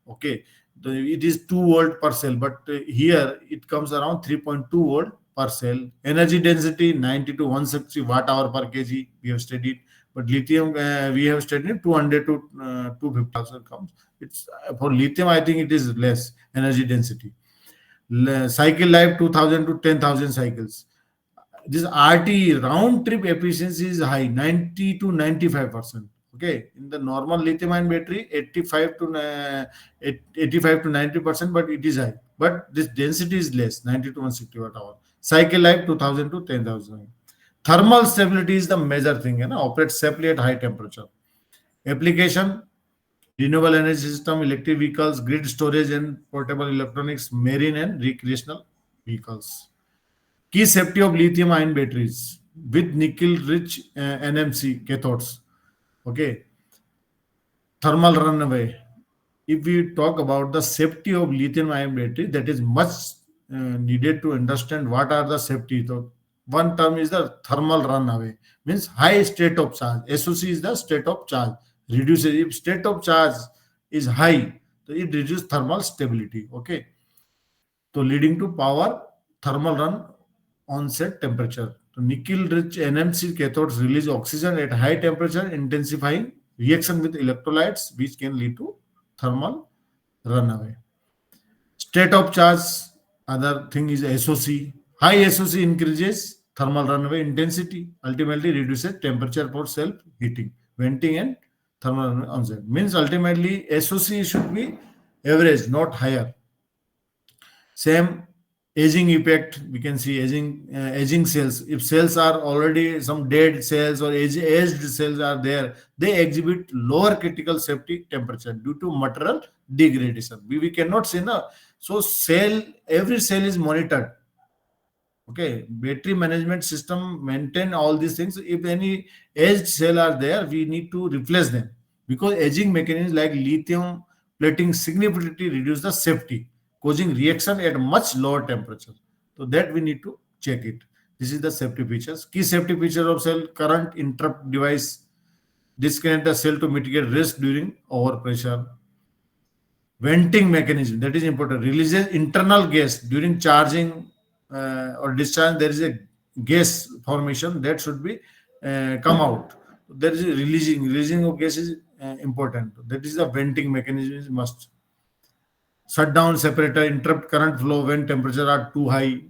Okay, it is 2 volt per cell, but here it comes around 3.2 volt per cell. Energy density 90 to 160 watt hour per kg. We have studied, but lithium we have studied 200 to 250 also comes. It's for lithium. I think it is less energy density. Cycle life 2000 to 10,000 cycles. This RT round trip efficiency is high, 90 to 95%. Okay, in the normal lithium ion battery, 85 to 90%, but it is high. But this density is less, 90 to 160 watt hour. Cycle life 2000 to 10,000. Thermal stability is the major thing, operates safely at high temperature. Application: renewable energy system, electric vehicles, grid storage and portable electronics, marine and recreational vehicles. Key safety of lithium ion batteries with nickel rich NMC cathodes. Okay, thermal runaway. If we talk about the safety of lithium ion battery, that is much needed to understand what are the safety. So one term is the thermal runaway, means high state of charge. SOC is the state of charge. Reduces if state of charge is high, so it reduces thermal stability. Okay, so leading to power thermal run onset temperature. So nickel-rich NMC cathodes release oxygen at high temperature, intensifying reaction with electrolytes, which can lead to thermal runaway. State of charge, other thing is SOC. High SOC increases thermal runaway intensity, ultimately reduces temperature for self heating, venting, and thermal runaway onset. Means ultimately SOC should be average, not higher. Same aging effect, we can see aging cells. If cells are already some dead cells or aged cells are there, they exhibit lower critical safety temperature due to material degradation. We cannot say no. So every cell is monitored. Okay, battery management system maintain all these things. If any aged cell are there, we need to replace them, because aging mechanisms like lithium plating significantly reduce the safety, causing reaction at much lower temperature. So that we need to check it. This is the safety features. Key safety feature of cell: current interrupt device, disconnect the cell to mitigate risk during overpressure. Venting mechanism, that is important, releases internal gas during charging or discharge. There is a gas formation that should be come out. There is a releasing of gas is important. That is the venting mechanism is must. Shutdown separator interrupt current flow when temperature are too high.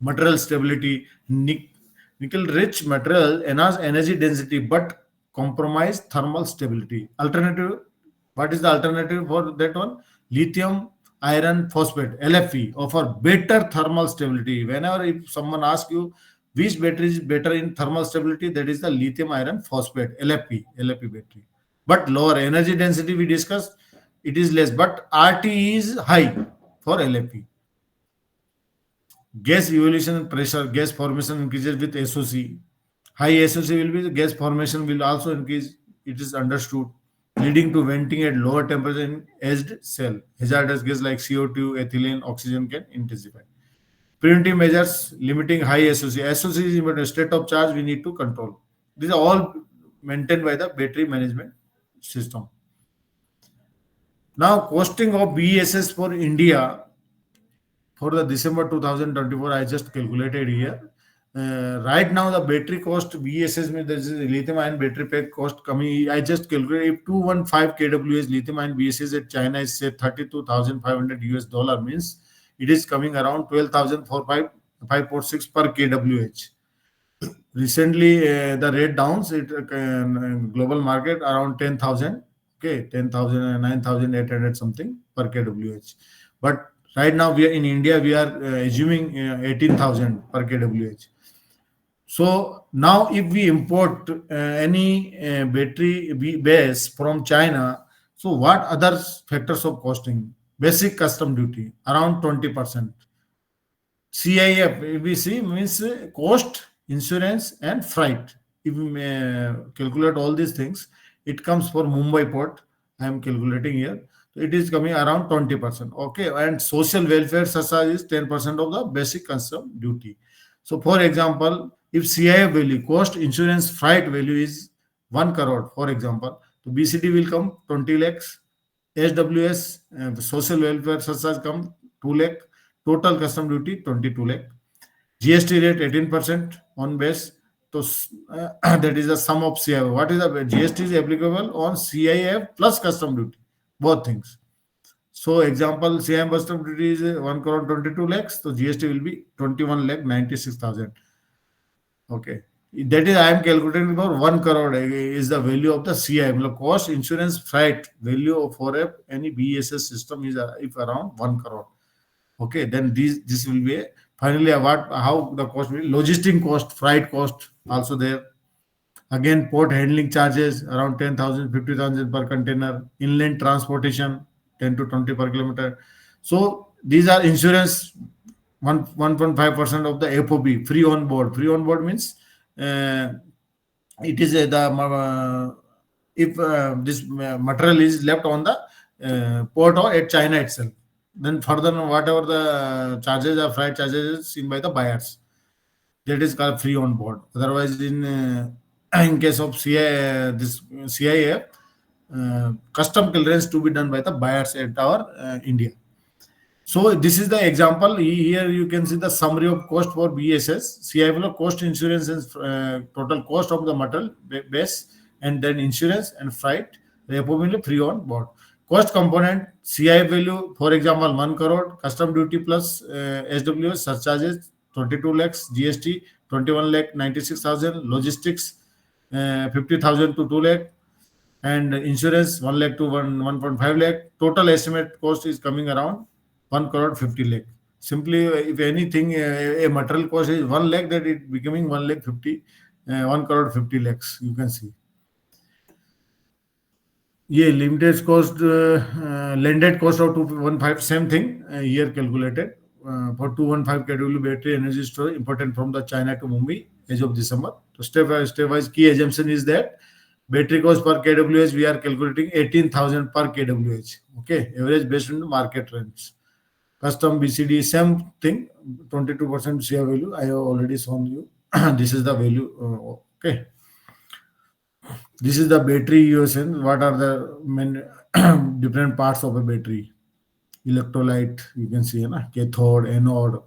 Material stability, nickel rich material enhance energy density but compromise thermal stability. Alternative, what is the alternative for that one? Lithium iron phosphate, LFE, offer better thermal stability. Whenever if someone asks you which battery is better in thermal stability, that is the lithium iron phosphate, LFP battery. But lower energy density we discussed, it is less, but RT is high for LFP. Gas evolution pressure, gas formation increases with SOC. High SOC will be the gas formation will also increase. It is understood, leading to venting at lower temperature in aged cell. Hazardous gas like CO2, ethylene, oxygen can intensify. Preventive measures limiting high SOC. SOC is important. State of charge we need to control. These are all maintained by the battery management system. Now, costing of BESS for India for the December 2024, I just calculated here. Right now, the battery cost BESS means there is a lithium ion battery pack cost coming. I just calculated if 215 kWh lithium ion BESS at China is say 32,500 US dollar, means it is coming around 12,546 per kWh. Recently, the rate downs it global market around 10,000. Okay, 10,000 and 9,800 something per kWh. But right now we are in India, we are assuming 18,000 per kWh. So now if we import any battery base from China, so what other factors of costing? Basic custom duty around 20%. CIF, if we see, means cost, insurance, and freight. If we calculate all these things, it comes for Mumbai port. I am calculating here. it is coming around 20%. Okay, and social welfare surcharge is 10% of the basic custom duty. So, for example, if CIF value, cost insurance freight value is 1 crore, for example, so BCD will come 20 lakhs, SWS, the social welfare surcharge come 2 lakh, total custom duty 22 lakh, GST rate 18% on base. So that is the sum of CIF. What is the GST is applicable on CIF plus custom duty, both things. So example, CIF custom duty is 1 crore 22 lakhs. So GST will be 21 lakh 96,000. Okay. That is I am calculating about 1 crore is the value of the CIF. Cost insurance freight value for any BESS system is if around 1 crore. Okay, then this will be finally what how the cost will logistic cost, freight cost also there. Again, port handling charges around 10,000, 50,000 per container, inland transportation 10 to 20 per kilometer. So these are insurance 1.5% of the FOB free on board. Free on board means uh, it is the if this material is left on the port or at China itself, then further whatever the charges are freight charges is seen by the buyers. That is called free on board. Otherwise, in case of this CIF, custom clearance to be done by the buyers at our India. So this is the example. Here you can see the summary of cost for BSS. CIF cost insurance and total cost of the material base, and then insurance and freight. Repo free on board. Cost component CIF value, for example, 1 crore, custom duty plus SWS surcharges 22 lakhs, GST 21 lakh 96,000, logistics 50,000 to 2 lakh, and insurance 1 lakh to 1.5 lakh. Total estimate cost is coming around 1 crore 50 lakh. Simply, if anything, a material cost is 1 lakh, that it becoming 1 lakh 50, 1 crore 50 lakhs. You can see. Yeah, limited cost, landed cost of 215, same thing here calculated. For 215 kW battery energy storage imported from the China to Mumbai as of December. So step-wise key assumption is that battery cost per kWh we are calculating 18,000 per kWh. Okay, average based on the market trends. Custom BCD same thing, 22% share value. I have already shown you. This is the value. Okay. This is the battery using. What are the main different parts of a battery? Electrolyte, you can see, cathode, anode.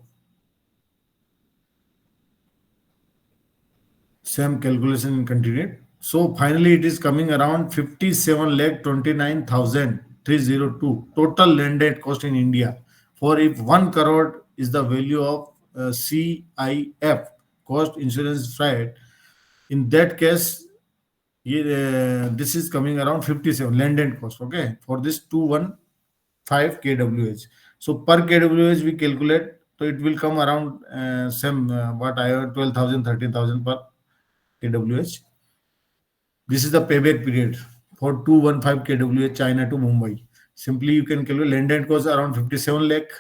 Same calculation continued. So finally, it is coming around 57 lakh 29,302 total landed cost in India. For if 1 crore is the value of CIF, cost insurance freight, in that case, this is coming around 57 landed cost. Okay, for this 215 kWh. So per kWh we calculate, so it will come around same what I have 12,000, 13,000 per kWh. This is the payback period for 215 kWh China to Mumbai. Simply you can calculate landed cost around 57 lakh,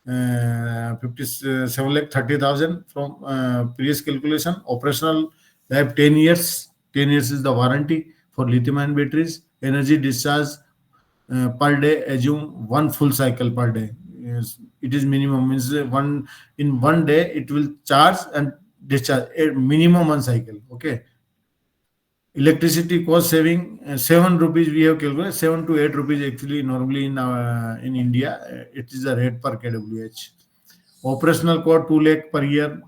57 lakh 30,000 from previous calculation. Operational life 10 years. 10 years is the warranty for lithium-ion batteries. Energy discharge per day, assume one full cycle per day. Yes, it is minimum, means one in 1 day it will charge and discharge a minimum 1 cycle. Okay. Electricity cost saving 7 rupees we have calculated, 7 to 8 rupees actually normally in India it is the rate per kWh. Operational cost 2 lakh per year.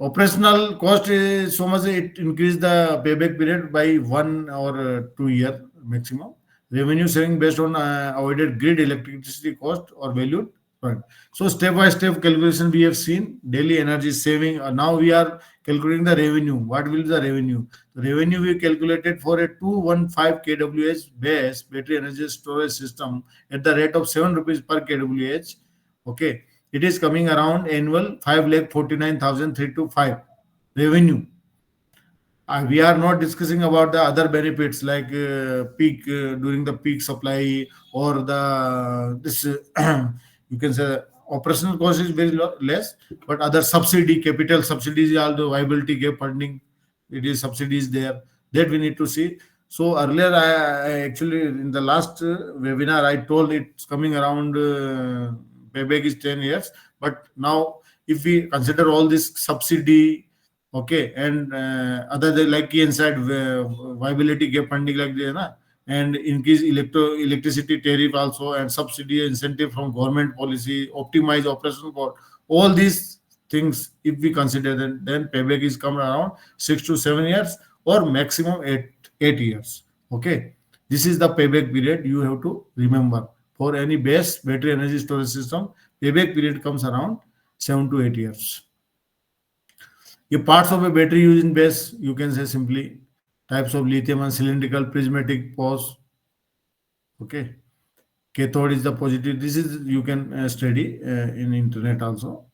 Operational cost is so much it increased the payback period by 1 or 2 year maximum. Revenue saving based on avoided grid electricity cost or valued. Right. So step by step calculation we have seen daily energy saving. Now we are calculating the revenue. What will be the revenue? The revenue we calculated for a 215 kWh base battery energy storage system at the rate of 7 rupees per kWh. Okay, it is coming around annual 5,49,325 revenue. We are not discussing about the other benefits like peak during the peak supply or the this you can say operational cost is very less, but other subsidy, capital subsidies, all the viability gap funding, it is subsidies there that we need to see. So earlier, I actually in the last webinar I told it's coming around payback is 10 years. But now, if we consider all this subsidy, okay, and other like inside viability gap funding like this, na, and increase electricity tariff also, and subsidy incentive from government policy, optimize operational cost, all these things if we consider, then payback is come around 6 to 7 years, or maximum 8 years. Okay, this is the payback period you have to remember. For any base battery energy storage system, payback period comes around 7 to 8 years. The parts of a battery used in base, you can say simply types of lithium and cylindrical prismatic pose. Okay, cathode is the positive. This is you can study in internet also.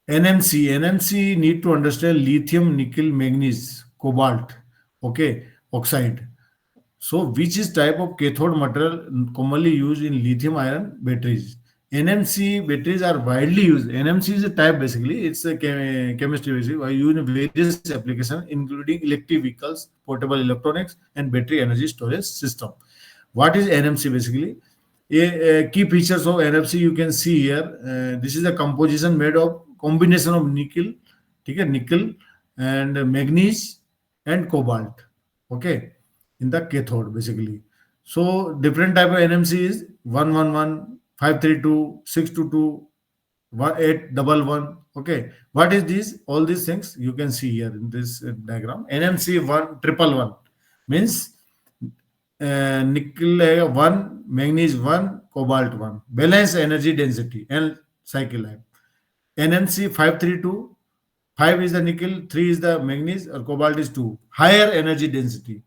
NMC need to understand lithium, nickel, manganese, cobalt, okay, oxide. So, which is type of cathode material commonly used in lithium-ion batteries? NMC batteries are widely used. NMC is a type basically. It's a chemistry basically used in various applications, including electric vehicles, portable electronics, and battery energy storage system. What is NMC basically? Key features of NMC you can see here. This is a composition made of combination of nickel, ठीक है, nickel and manganese and cobalt. Okay, in the cathode basically. So different type of NMC is 111, 532, 622, 811. Okay, what is this? All these things you can see here in this diagram. NMC 111 means nickel है 1, manganese 1, cobalt 1. Balance energy density and cycle life. NMC 532, 5 is the nickel, 3 is the manganese, or cobalt is 2. Higher energy density.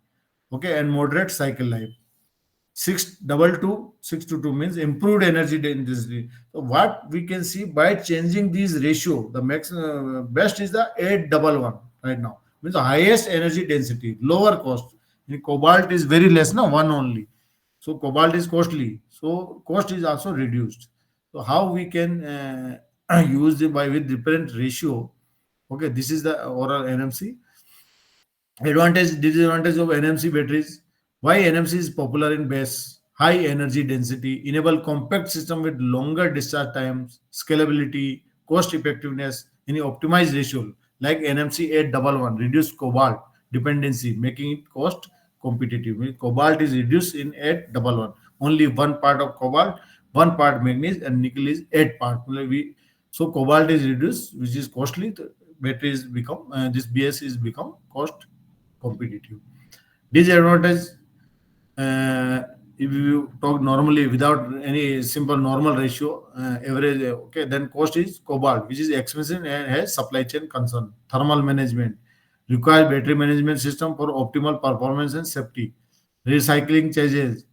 Okay, and moderate cycle life. 622, 622 means improved energy density. So what we can see by changing these ratio, the max best is the 811 right now. Means the highest energy density, lower cost. In cobalt is very less, no, one only. So cobalt is costly. So cost is also reduced. So how we can use it by with different ratio. Okay, this is the overall NMC. Advantage, disadvantage of NMC batteries. Why NMC is popular in base? High energy density, enable compact system with longer discharge times, scalability, cost effectiveness, any optimized ratio like NMC 811, reduce cobalt dependency, making it cost competitive. Cobalt is reduced in 811. Only one part of cobalt, one part manganese, and nickel is 8 part. So cobalt is reduced, which is costly. The batteries become this BS is become cost competitive. Disadvantage, if you talk normally without any simple normal ratio, average, okay, then cost is cobalt, which is expensive and has supply chain concern. Thermal management, require battery management system for optimal performance and safety. Recycling charges,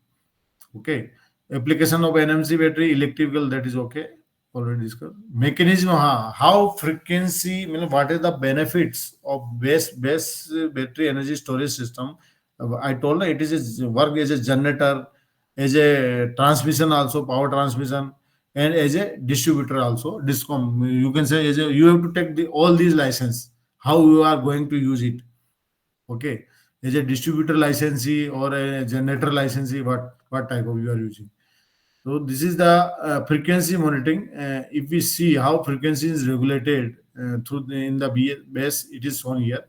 okay. Application of NMC battery, electrical, that is okay. Already discussed. Mechanism, how frequency, what is the benefits of base battery energy storage system? I told you it is a work as a generator, as a transmission also, power transmission, and as a distributor also. Discom, you can say as a, you have to take all these license. How you are going to use it? Okay, as a distributor licensee or a generator licensee, what type of you are using? So this is the frequency monitoring. If we see how frequency is regulated in the base, it is shown here.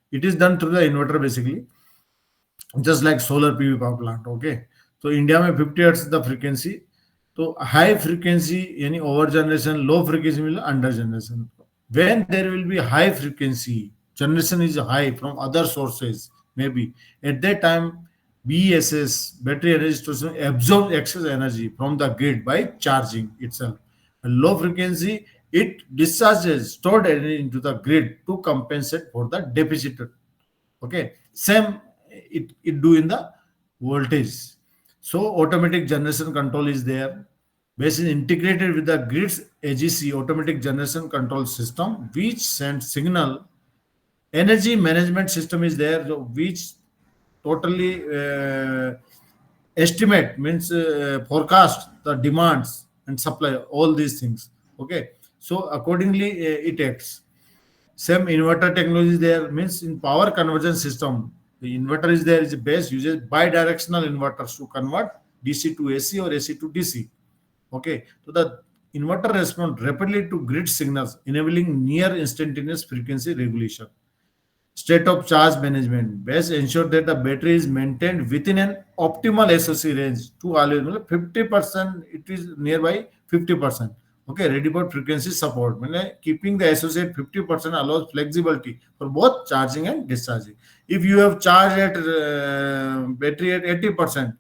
It is done through the inverter basically, just like solar PV power plant. Okay, so India में 50 hertz the frequency. So high frequency any over generation, low frequency means under generation. When there will be high frequency, generation is high from other sources, maybe at that time BESS battery energy storage absorbs excess energy from the grid by charging itself. A low frequency, it discharges stored energy into the grid to compensate for the deficit. Okay, same it do in the voltage. So automatic generation control is there. Base is integrated with the grid's AGC automatic generation control system, which sends signal. Energy management system is there, so which totally estimate means forecast the demands and supply all these things. Okay, so accordingly it acts. Same inverter technology is there, means in power conversion system, the inverter is there is best uses bidirectional inverters to convert DC to AC or AC to DC. Okay, so the inverter responds rapidly to grid signals, enabling near instantaneous frequency regulation. State of charge management best ensure that the battery is maintained within an optimal SOC range to always 50%, it is nearby 50%. Okay, ready for frequency support. Keeping the SOC at 50% allows flexibility for both charging and discharging. If you have charged at battery at 80%,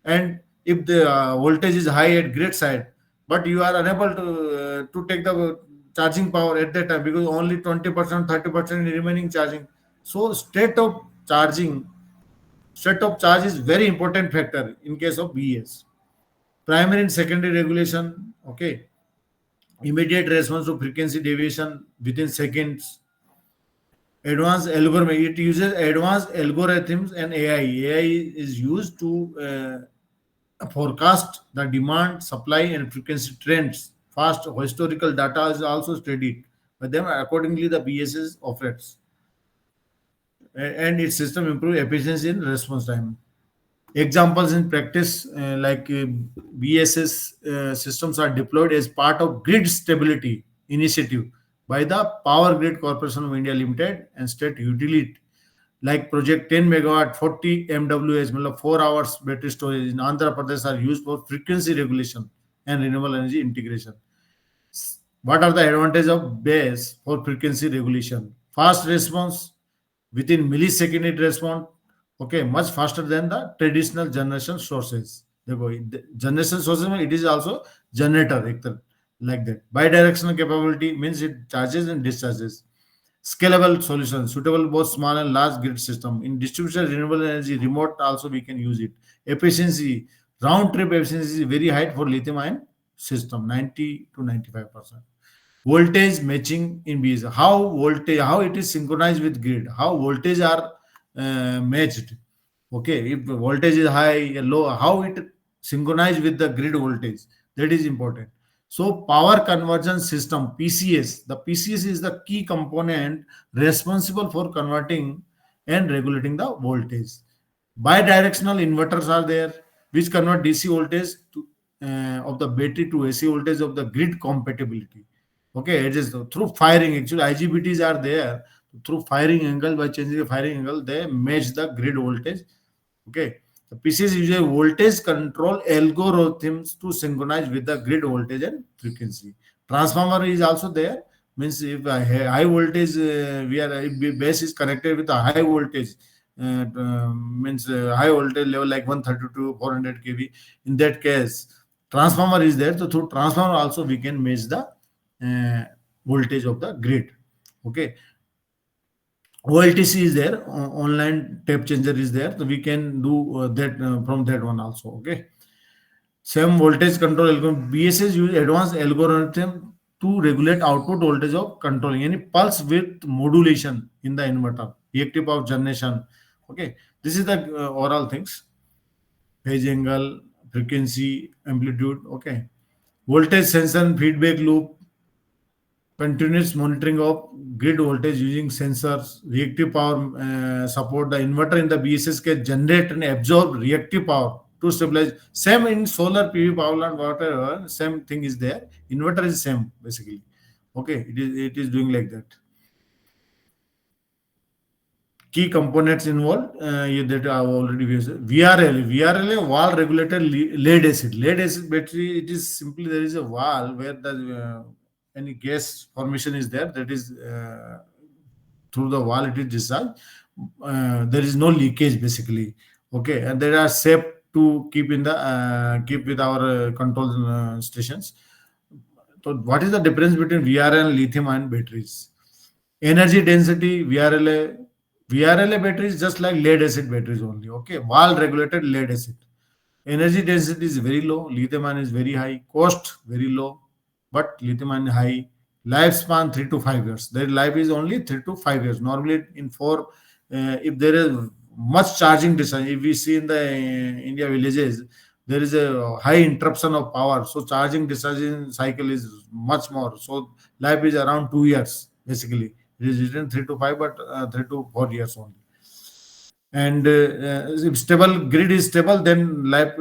and if the voltage is high at grid side, but you are unable to take the charging power at that time because only 20%, 30% remaining charging. So state of charge is very important factor in case of BES. Primary and secondary regulation, okay, immediate response to frequency deviation within seconds. Advanced algorithm, it uses advanced algorithms and AI. AI is used to forecast the demand, supply, and frequency trends. Fast historical data is also studied by them. Accordingly, the BSS operates, and its system improve efficiency in response time. Examples in practice, BSS systems are deployed as part of grid stability initiative by the Power Grid Corporation of India Limited and state utility, like project 10 megawatt 40 MWH, 4 hours battery storage in Andhra Pradesh are used for frequency regulation and renewable energy integration. What are the advantages of BESS for frequency regulation? Fast response, within millisecond it responds. Okay, much faster than the traditional generation sources. The generation sources, it is also generator like that. Bidirectional capability means it charges and discharges. Scalable solution suitable both small and large grid system. In distributed renewable energy, remote also we can use it. Efficiency, round trip efficiency is very high for lithium ion system, 90 to 95%. Voltage matching in BS. How it is synchronized with grid, how voltage are matched. Okay, if the voltage is high or low, how it synchronized with the grid voltage, that is important. So power conversion system, PCS, the PCS is the key component responsible for converting and regulating the voltage. Bidirectional inverters are there which convert DC voltage of the battery to AC voltage of the grid compatibility. Okay, it is through firing. Actually, IGBTs are there. Through firing angle, by changing the firing angle, they match the grid voltage. Okay, the PCs use voltage control algorithms to synchronize with the grid voltage and frequency. Transformer is also there. Means if a high voltage, if base is connected with a high voltage, means high voltage level like 132 400 kV. In that case, transformer is there. So through transformer also we can measure the voltage of the grid. Okay, OLTC is there, online tape changer is there, so we can do that from that one also. Okay, same voltage control algorithm. BSS use advanced algorithm to regulate output voltage of controlling any pulse width modulation in the inverter, reactive power generation. Okay, this is the overall things: phase angle, frequency, amplitude. Okay, voltage sensor and feedback loop, continuous monitoring of grid voltage using sensors, reactive power support. The inverter in the BSS can generate and absorb reactive power to stabilize. Same in solar PV power plant, whatever, same thing is there. Inverter is same basically. Okay, it is doing like that. Key components involved that I have already visited. VRLA wall regulated lead acid. Lead acid battery, it is simply there is a wall where the any gas formation is there, that is through the wall it is discharged. There is no leakage basically. Okay, and there are safe to keep in the keep with our control stations. So what is the difference between VRLA and lithium ion batteries? Energy density, VRLA battery is just like lead acid batteries only. Okay, wall regulated lead acid. Energy density is very low. Lithium ion is very high. Cost very low, but lithium ion high. Lifespan 3 to 5 years. Their life is only 3 to 5 years. Normally, in 4, if there is much charging distance, if we see in the India villages, there is a high interruption of power. So charging discharging cycle is much more. So life is around 2 years basically. It is written 3 to 5, but 3 to 4 years only. And if stable grid is stable, then life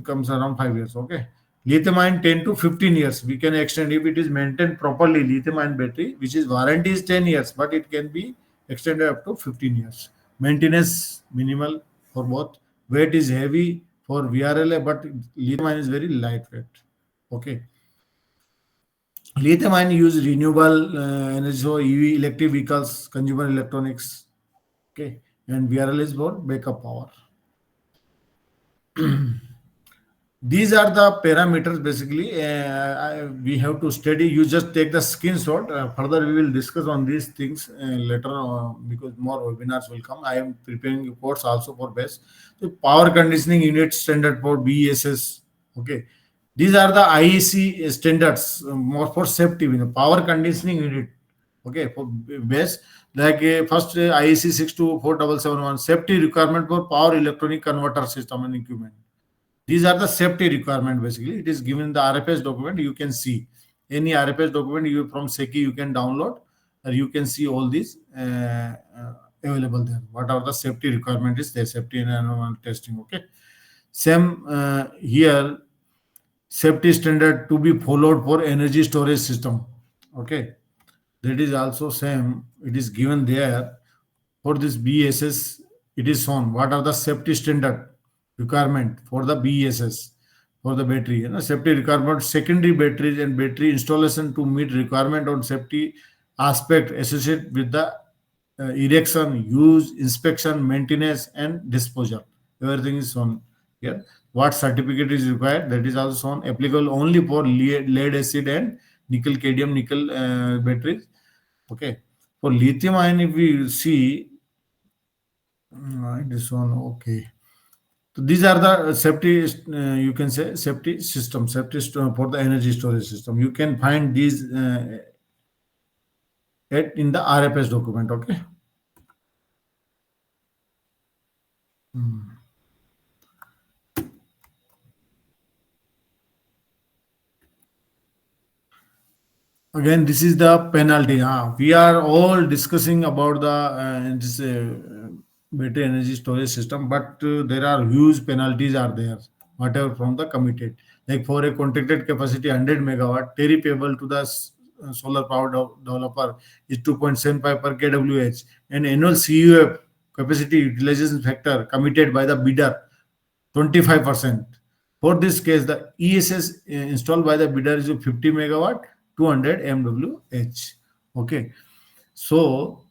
comes around 5 years. Okay, lithium ion 10 to 15 years we can extend if it is maintained properly. Lithium ion battery, which is warranty is 10 years, but it can be extended up to 15 years. Maintenance minimal for both. Weight is heavy for VRLA, but lithium ion is very lightweight. Okay, lithium ion use renewable energy, so EV, electric vehicles, consumer electronics. Okay, and VRL is for backup power. These are the parameters basically. We have to study. You just take the screenshot. Further we will discuss on these things later, because more webinars will come. I am preparing a course also for BESS. So power conditioning unit standard for BESS. Okay, these are the IEC standards, more for safety. Power conditioning unit. Okay, for BESS, like first IEC 62477 safety requirement for power electronic converter system and equipment. These are the safety requirement basically. It is given in the RFS document. You can see any RFS document you from SECI you can download, or you can see all these available there. What are the safety requirement is there? Safety and environmental testing. Okay, same here. Safety standard to be followed for energy storage system. Okay, that is also same. It is given there for this BESS. It is shown what are the safety standard requirement for the BESS for the battery. Safety requirement, secondary batteries and battery installation to meet requirement on safety aspect associated with the erection, use, inspection, maintenance, and disposal. Everything is shown here. What certificate is required? That is also shown. Applicable only for lead acid and nickel cadmium nickel batteries. Okay. For lithium ion, if we see, this one, okay. So these are the safety, you can say safety system, for the energy storage system. You can find these in the RFS document. Okay. Again, this is the penalty. We are all discussing about the this battery energy storage system, but there are huge penalties are there, whatever from the committed. Like for a contracted capacity 100 megawatt, tariff payable to the solar power developer is 2.75 per kWh, and annual CUF capacity utilization factor committed by the bidder 25%. For this case, the ESS installed by the bidder is 50 megawatt, 200 MWh. Okay. So,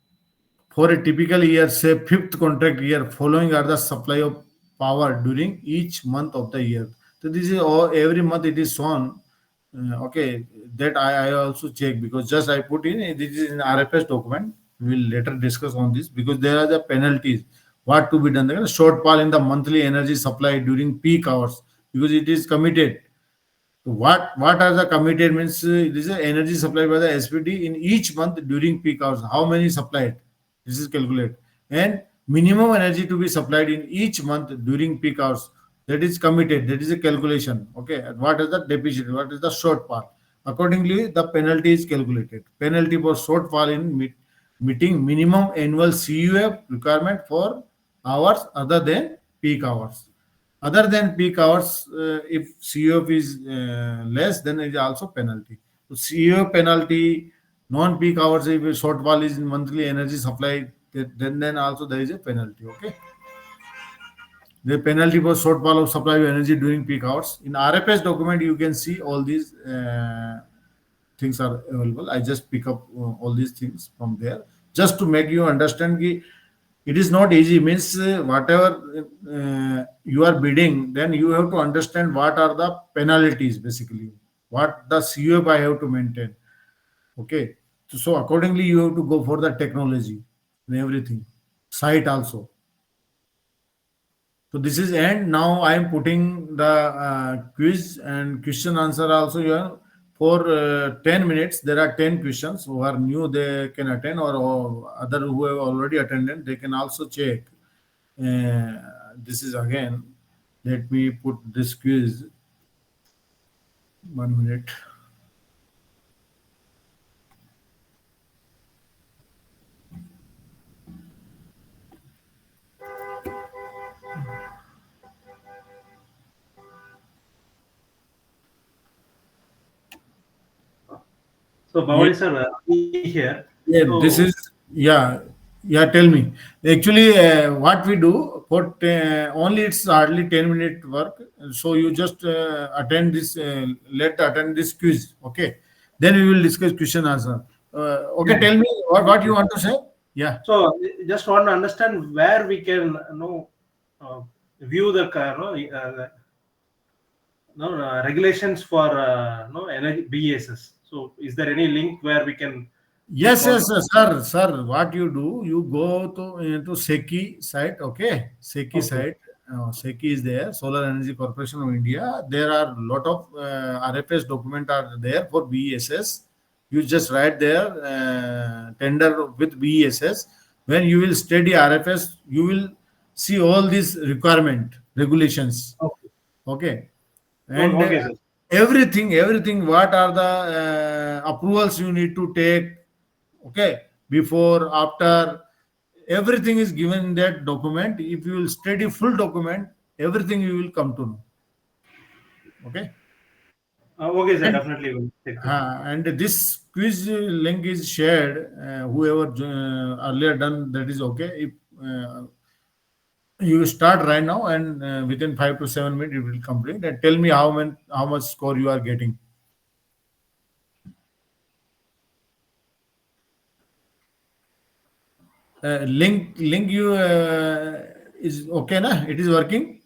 for a typical year, say fifth contract year, following are the supply of power during each month of the year. So, this is all every month it is shown. Okay, that I also check, because just I put in this is in RFS document. We will later discuss on this, because there are the penalties. What to be done? There is a shortfall in the monthly energy supply during peak hours, because it is committed. What are the committed means? This is energy supplied by the SPD in each month during peak hours. How many supplied? This is calculated, and minimum energy to be supplied in each month during peak hours. That is committed. That is a calculation. Okay. And what is the deficit? What is the shortfall? Accordingly, the penalty is calculated. Penalty for shortfall in meeting minimum annual CUF requirement for hours other than peak hours. Other than peak hours, if CUF is less, then it is also penalty. So CUF penalty, non-peak hours, if a shortfall is in monthly energy supply, then also there is a penalty. Okay. The penalty for shortfall of supply of energy during peak hours. In RFS document, you can see all these things are available. I just pick up all these things from there, just to make you understand ki it is not easy. Means whatever you are bidding, then you have to understand what are the penalties basically, what the CUF I have to maintain. Okay, so accordingly you have to go for the technology and everything, site also. So this is end. Now I am putting the quiz and question answer also here for 10 minutes. There are 10 questions. Who are new, they can attend, or other who have already attended, they can also check. This is again, let me put this quiz. 1 minute. So Yeah, Bhavani sir, me here. yeah, this So is, yeah, yeah. Tell me. Actually, what we do for only it's hardly 10-minute work. So you just attend this. Let attend this quiz. Okay. Then we will discuss question answer. Okay. yeah, Tell me what you yeah. want to say. Yeah. So just want to understand where we can uh, view the regulations for energy BESS. So is there any link where we can check Yes, all yes, the? sir, sir. What you do, you go to Seki site, okay? Seki Okay. site. Seki is there, Solar Energy Corporation of India. There are lot of RFS document are there for BESS. You just write there tender with BESS. When you will study RFS, you will see all these requirement regulations. Okay. Okay, Oh, and okay, sir. everything what are the approvals you need to take, okay, before, after, everything is given in that document. If you will study full document, everything you will come to know. Okay. Okay, sir. and Definitely will check that. and this quiz link is shared, whoever earlier done, that is okay. If you start right now, and within 5 to 7 minutes it will complete, and tell me how much score you are getting. Link you is okay na, it is working.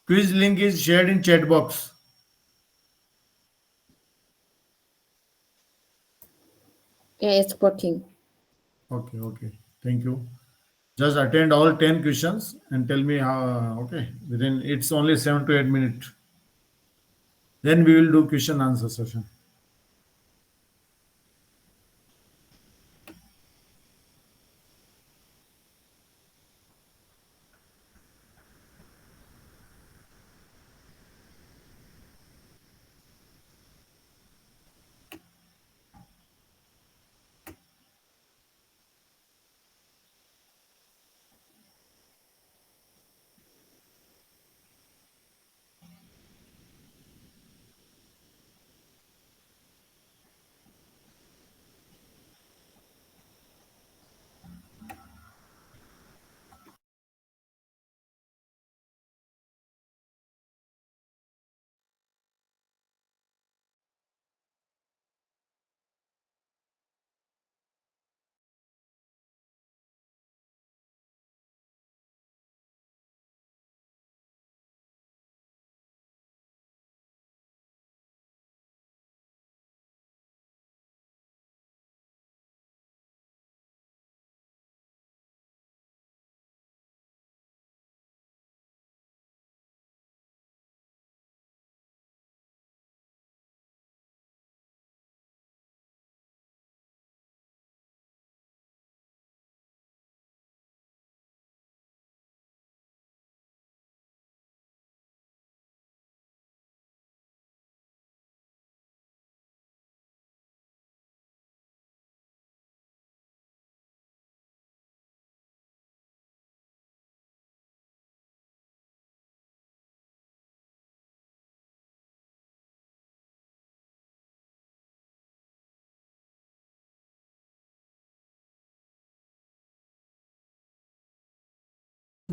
Quiz link is shared in chat box. Yeah, it's working. Okay, okay, thank you. Just attend all 10 questions and tell me how. Okay, within, it's only 7 to 8 minutes. Then we will do question answer session.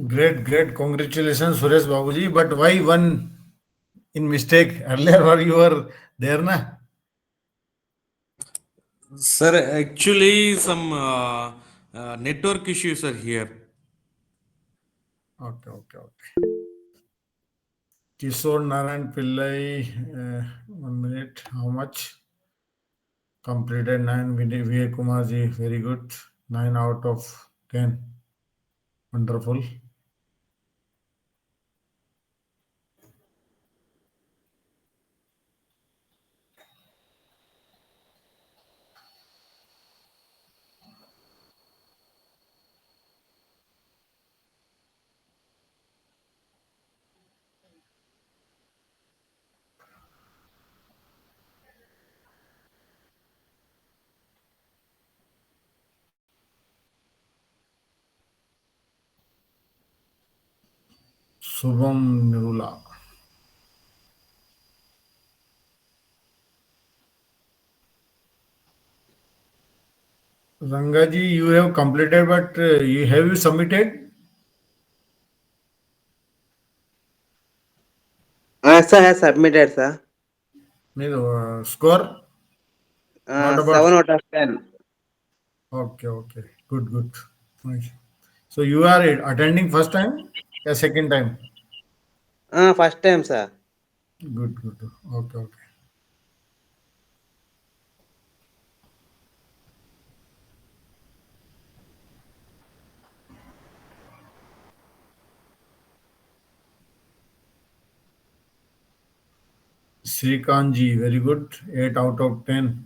Great, great. Congratulations, Suresh Babuji. But why one in mistake? Earlier, or you were there, na? Sir, actually, some network issues are here. Okay, okay, okay. Kishore Narayan Pillai, 1 minute. How much? Completed 9. V. A. Kumarji, very good. 9 out of 10. Wonderful. Subham Nirula. Rangaji, you have completed, but have you submitted? Sir has submitted, sir. Score? What about? 7 out of 10. Okay, okay. Good, good. Nice. So you are attending first time? Yeah, second time? First time, sir. Good, good. Okay, okay. Srikanji, very good. 8 out of 10.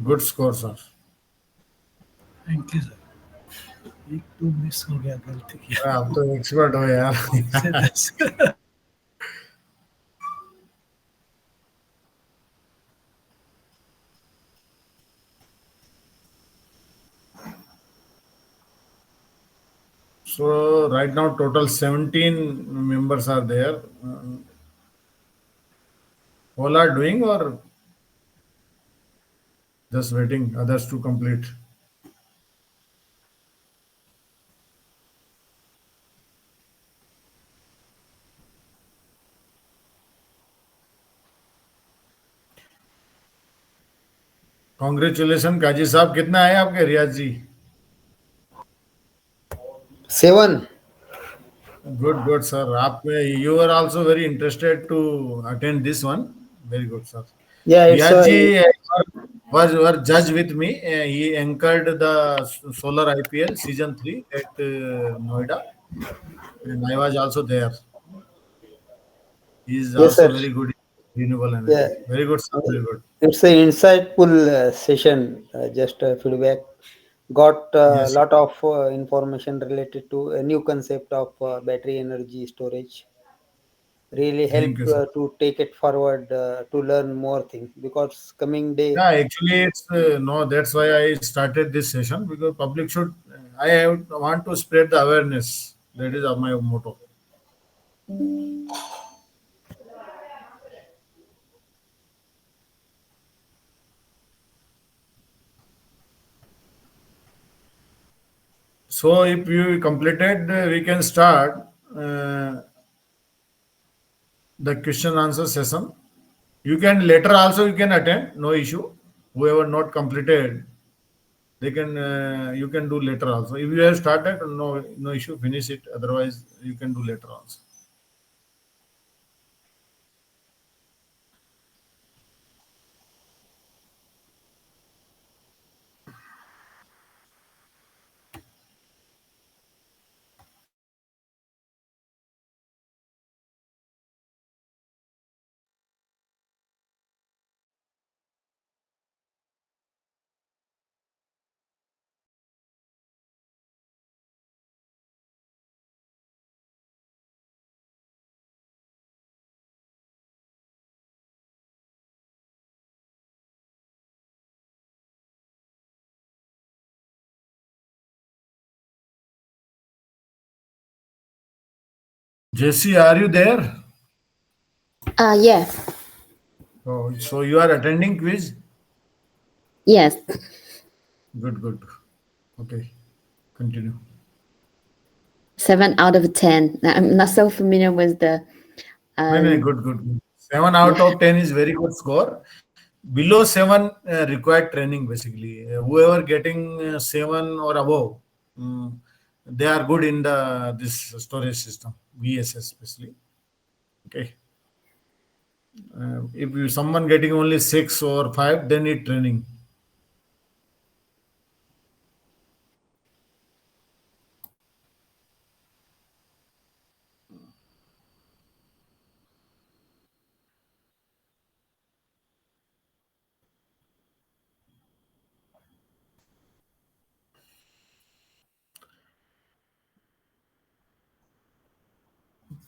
Good score, sir. Thank you sir. एक तो miss हो गया, गलती किया। अरे, आप तो expert हो से यार. 10। So right now total 17 members are there. All are doing or just waiting others to complete? Congratulations काजी साहब. कितना आए आपके रियाज जी? 7. Good, good, sir. आप you are also very interested to attend this one. Very good, sir. Yeah, it's Riyaz ji was judge with me. He anchored the Solar IPL season 3 at Noida, and I was also there. He is yes, also sir. very good in renewable Yeah, energy. Very good, sir. Very good. it's an insightful session. Just feedback. Got a Yes. lot of information related to a new concept of battery energy storage. Really help Thank you, sir. to take it forward to learn more things because coming day. Yeah, actually, it's no. That's why I started this session because public should. Want to spread the awareness. That is my motto. So, if you completed, we can start the question answer session. You can later also you can attend. No issue. Whoever not completed, they can you can do later also. If you have started, no issue. Finish it. Otherwise, you can do later also. Jesse, are you there? Yeah. Oh, so you are attending quiz? Yes. Good, good. Okay, continue. 7 out of 10. I'm not so familiar with the. No, no, good, good, good. 7 out Yeah. of 10 is very good score. Below 7 required training basically. Whoever getting 7 or above, mm, they are good in the this storage system, BESS especially. Okay. If you someone getting only 6 or 5, they need training.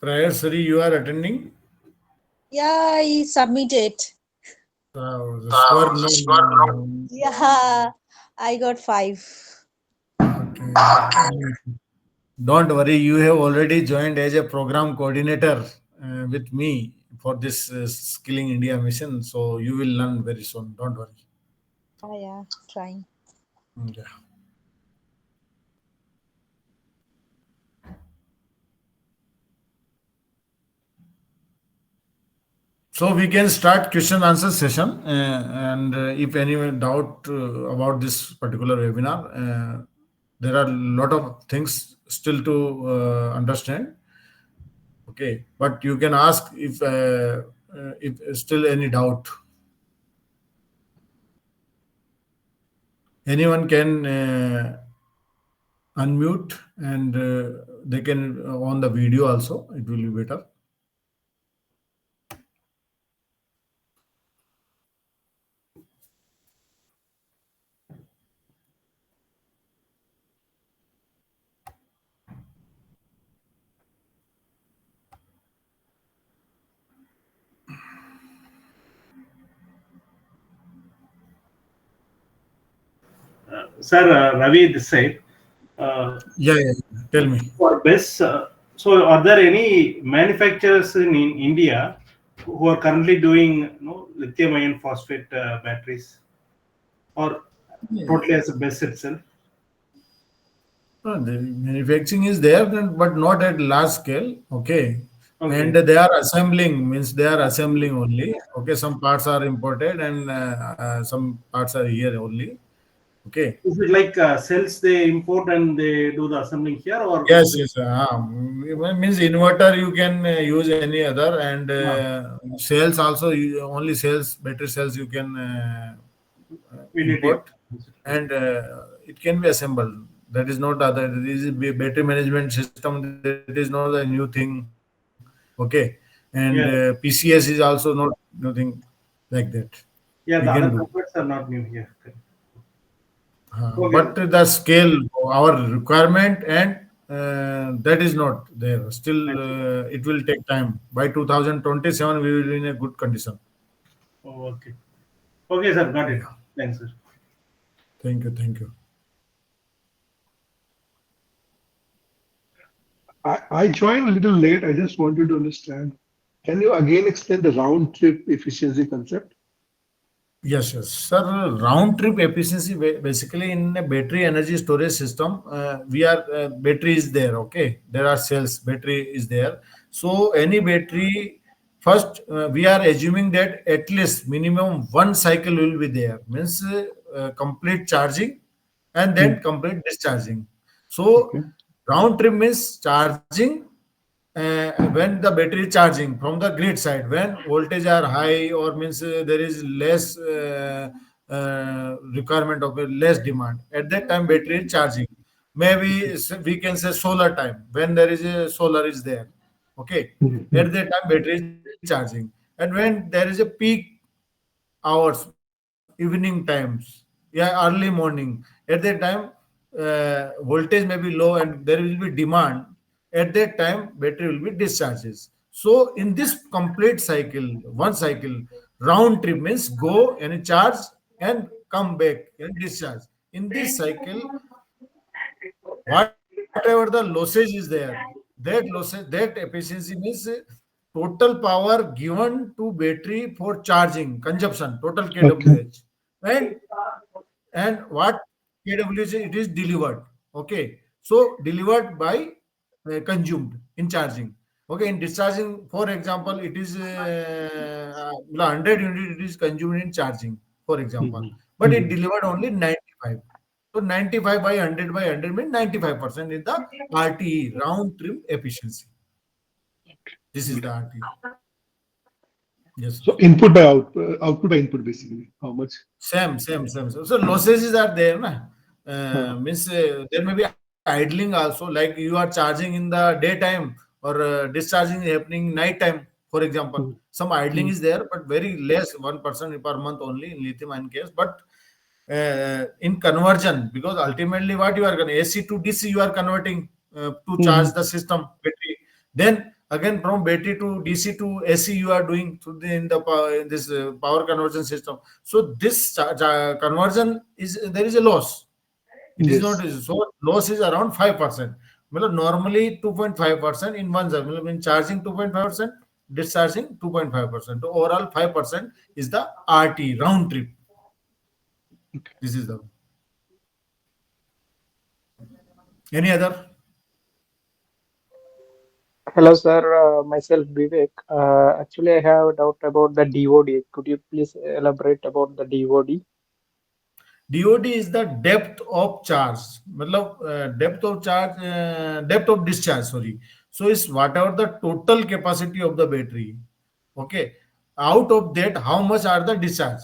Prior Sari, you are attending? Yeah, I submitted. The score no. Yeah, I got 5. Okay. Don't worry, you have already joined as a program coordinator with me for this Skilling India mission. So you will learn very soon. Don't worry. Yeah, trying. Yeah. So we can start question answer session, and if anyone doubt about this particular webinar, there are a lot of things still to understand. Okay, but you can ask if still any doubt. Anyone can unmute, and they can on the video also. It will be better. Sir, Ravi this side. Yeah, yeah, yeah. Tell me. For BESS, so are there any manufacturers in India who are currently doing lithium-ion phosphate batteries, or Yeah. totally as a BESS itself? The manufacturing is there, but not at large scale. Okay. And Okay. they are assembling, means they are assembling only. Okay. Some parts are imported, and some parts are here only. Okay. Is it like cells they import and they do the assembling here, or Yes, yes. Means inverter you can use any other, and cells also, only cells, battery cells you can we need to? import, and it can be assembled. That is not other. This is battery management system. That is not a new thing. Okay, and Yeah, PCS is also not nothing like that. We yeah. can The do. other components are not new here. Correct. But Okay. the scale, our requirement, and that is not there. Still, it will take time. By 2027, we will be in a good condition. Oh, okay. Okay, sir. Got it. Yeah. Thanks, sir. Thank you. Thank you. I joined a little late. I just wanted to understand. Can you again explain the round trip efficiency concept? Yes, yes. Sir, round trip efficiency, basically in a battery energy storage system, battery is there. Okay, there are cells, battery is there. So any battery, first we are assuming that at least minimum one cycle will be there. Means complete charging and Hmm. then complete discharging. So Okay. round trip means charging when the battery is charging from the grid side, when voltage are high, or means there is less requirement of less demand, at that time battery is charging. Maybe we can say solar time, when there is a solar is there. Okay, Mhm. at that time battery is charging. And when there is a peak hours, evening times, yeah, early morning, at that time voltage may be low and there will be demand. At that time battery will be discharges. So in this complete cycle, one cycle, round trip means go and charge and come back and discharge. In this cycle, whatever the losses is there, that efficiency means total power given to battery for charging consumption, total Okay. kWh, and what kWh it is delivered. Okay, so delivered by consumed in charging. Okay, in discharging, for example, it is 100 unit it is consumed in charging, for example, Mhm. but it Mhm. delivered only 95. So 95 by 100 means 95% is the RTE, round trip efficiency. This is Good. the RTE. Yes, sir. So input by output by input basically. How much? Same. So losses are there, na? Uh, Means there may be idling also. Like you are charging in the daytime, or discharging is happening night time, for example. mm, Some idling mm, is there, but very less, 1% per month only in lithium-ion case. But in conversion, because ultimately what you are going AC to DC, you are converting to charge mhm. the system battery. Then again from battery to DC to AC, you are doing through in the in this power conversion system. So this conversion is, there is a loss. It is not Yes. so, loss is around 5%. Normally 2.5% in one cycle. When charging 2.5%, discharging 2.5%. So overall 5% is the RT, round trip. This is the any other. Hello, sir. Myself Vivek. Actually, I have a doubt about the DOD. Could you please elaborate about the DOD? DOD is the depth of charge. मतलब depth of discharge. Sorry. So it's whatever the total capacity of the battery. Okay. Out of that, how much are the discharge?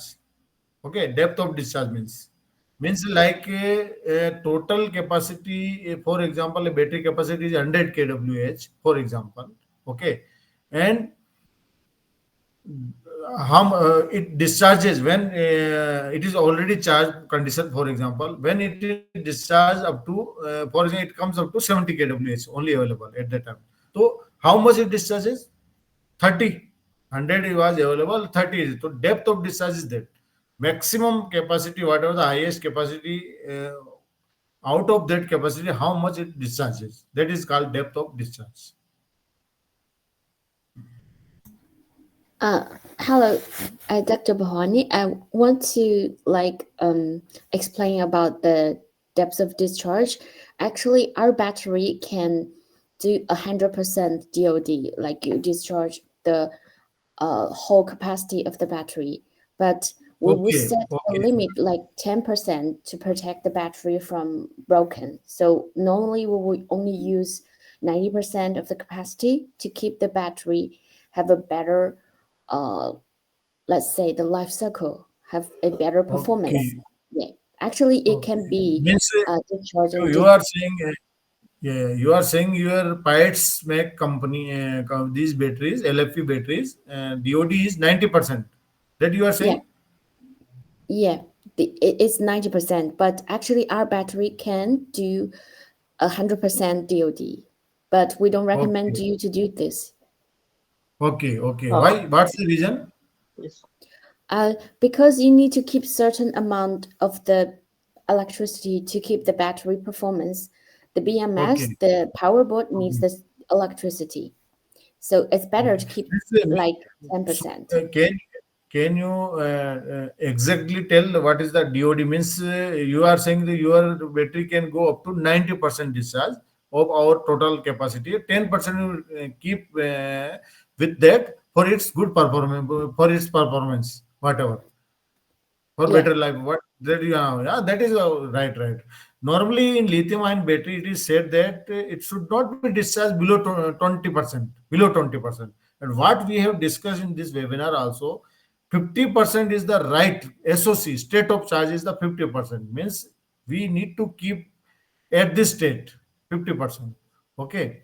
Okay, depth of discharge means like a total capacity. For example, a battery capacity is 100 kWh. For example, okay, and how it discharges when it is already charged condition. For example, when it is discharged up to for example, it comes up to 70 kWh only available at that time. So how much it discharges? 30. 100 it was available, 30 is. So depth of discharge is that. Maximum capacity, whatever the highest capacity, out of that capacity, how much it discharges. That is called depth of discharge. Uh, Hello, Dr. Bhawani. I want to explain about the depth of discharge. Actually, our battery can do 100% DOD, like you discharge the whole capacity of the battery, but we will Okay, set a okay, limit like 10% to protect the battery from broken. So normally we will only use 90% of the capacity to keep the battery have a better, uh, let's say the life cycle, have a better performance. okay, Yeah, actually it okay. can be Means discharged and you are saying, yeah, you are saying your Pyats make company these batteries, LFP batteries, DOD is 90%. That you are yeah, saying? yeah. It's 90%, but actually our battery can do 100% DOD, but we don't recommend Okay, you to do this. okay, okay. Uh, Why? What's the reason? yes. Because you need to keep certain amount of the electricity to keep the battery performance. The BMS, Okay, the power board needs okay. this electricity. So it's better Okay. to keep This, like so, 10%. can you exactly tell what is the DOD means? You are saying that your battery can go up to 90% discharge of our total capacity. 10% you keep with that for its good performance, for its performance, whatever, for Yeah. better life. What that you have? Yeah, that is right, right. Normally in lithium-ion battery, it is said that it should not be discharged below 20%, below 20%. And what we have discussed in this webinar also, 50% is the right SOC, state of charge is the 50%. Means we need to keep at this state 50%. Okay.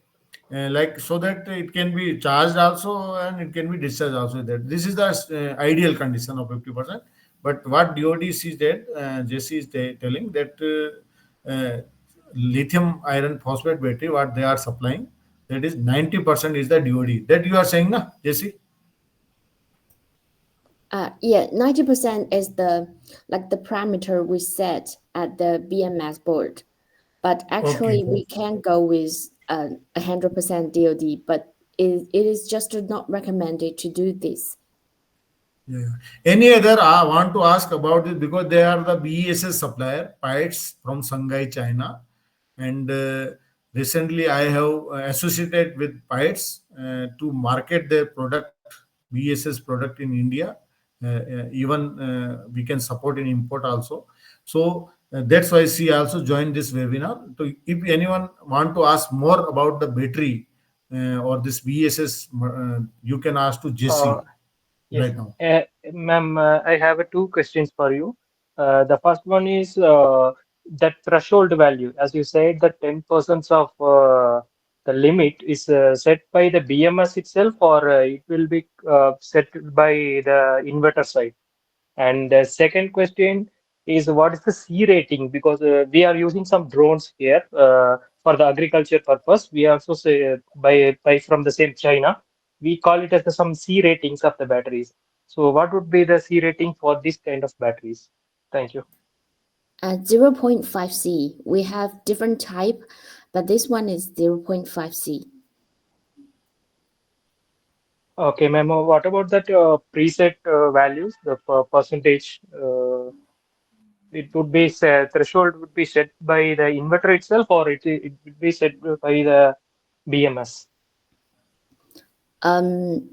Like so that it can be charged also and it can be discharged also. That this is the ideal condition of 50%. But what DOD sees that Jesse is telling that lithium iron phosphate battery what they are supplying, that is 90% is the DOD. That you are saying, na, Jesse? Yeah, 90% is the like the parameter we set at the BMS board. But Okay. actually we can go with 100% DOD, but it is just not recommended to do this. Yeah. Any other I want to ask about this because they are the BESS supplier, Pyats from Shanghai, China. And recently I have associated with Pyats to market their product, BESS product in India. Even we can support in import also. So that's why she also joined this webinar. So if anyone want to ask more about the battery or this BESS, you can ask to Uh, Jesse yes. right now. Ma'am, I have two questions for you. The first one is that threshold value. As you said, the 10% of the limit is set by the BMS itself, or it will be set by the inverter side. And the second question is what is the C rating? Because we are using some drones here for the agriculture purpose. We also say buy from the same China. We call it as some C ratings of the batteries. So what would be the C rating for this kind of batteries? Thank you. At 0.5C, we have different type, but this one is 0.5C. Okay, ma'am. What about that preset values, the percentage? it would be threshold would be set by the inverter itself, or it would be set by the BMS. Um,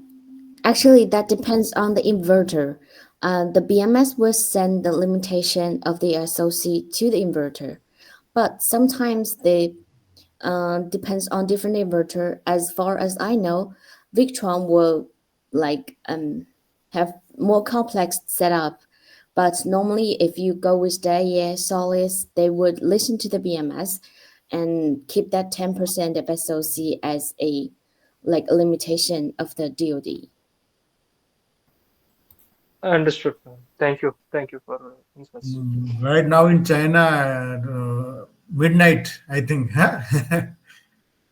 Actually, that depends on the inverter. The BMS will send the limitation of the SOC to the inverter, but sometimes they depends on different inverter. As far as I know, Victron will like have more complex setup. But normally, if you go with the AES Solis, they would listen to the BMS and keep that 10% of SOC as a like a limitation of the DoD. Understood, ma'am. Thank you for insights. Right now in China, midnight, I think. Huh?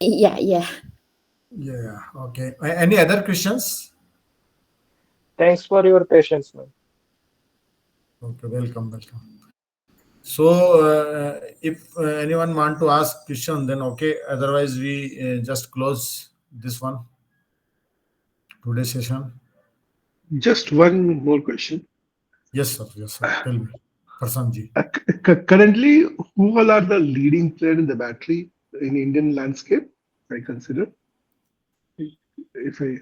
Yeah, yeah. Yeah. Okay. Any other questions? Thanks for your patience, ma'am. Okay. Welcome. Welcome. So, if anyone want to ask question, then okay. Otherwise, we just close this one today's session. Just one more question. Yes, sir. Yes, sir. Tell me, Prasanji. Currently, who all are the leading player in the battery in Indian landscape? I consider, if I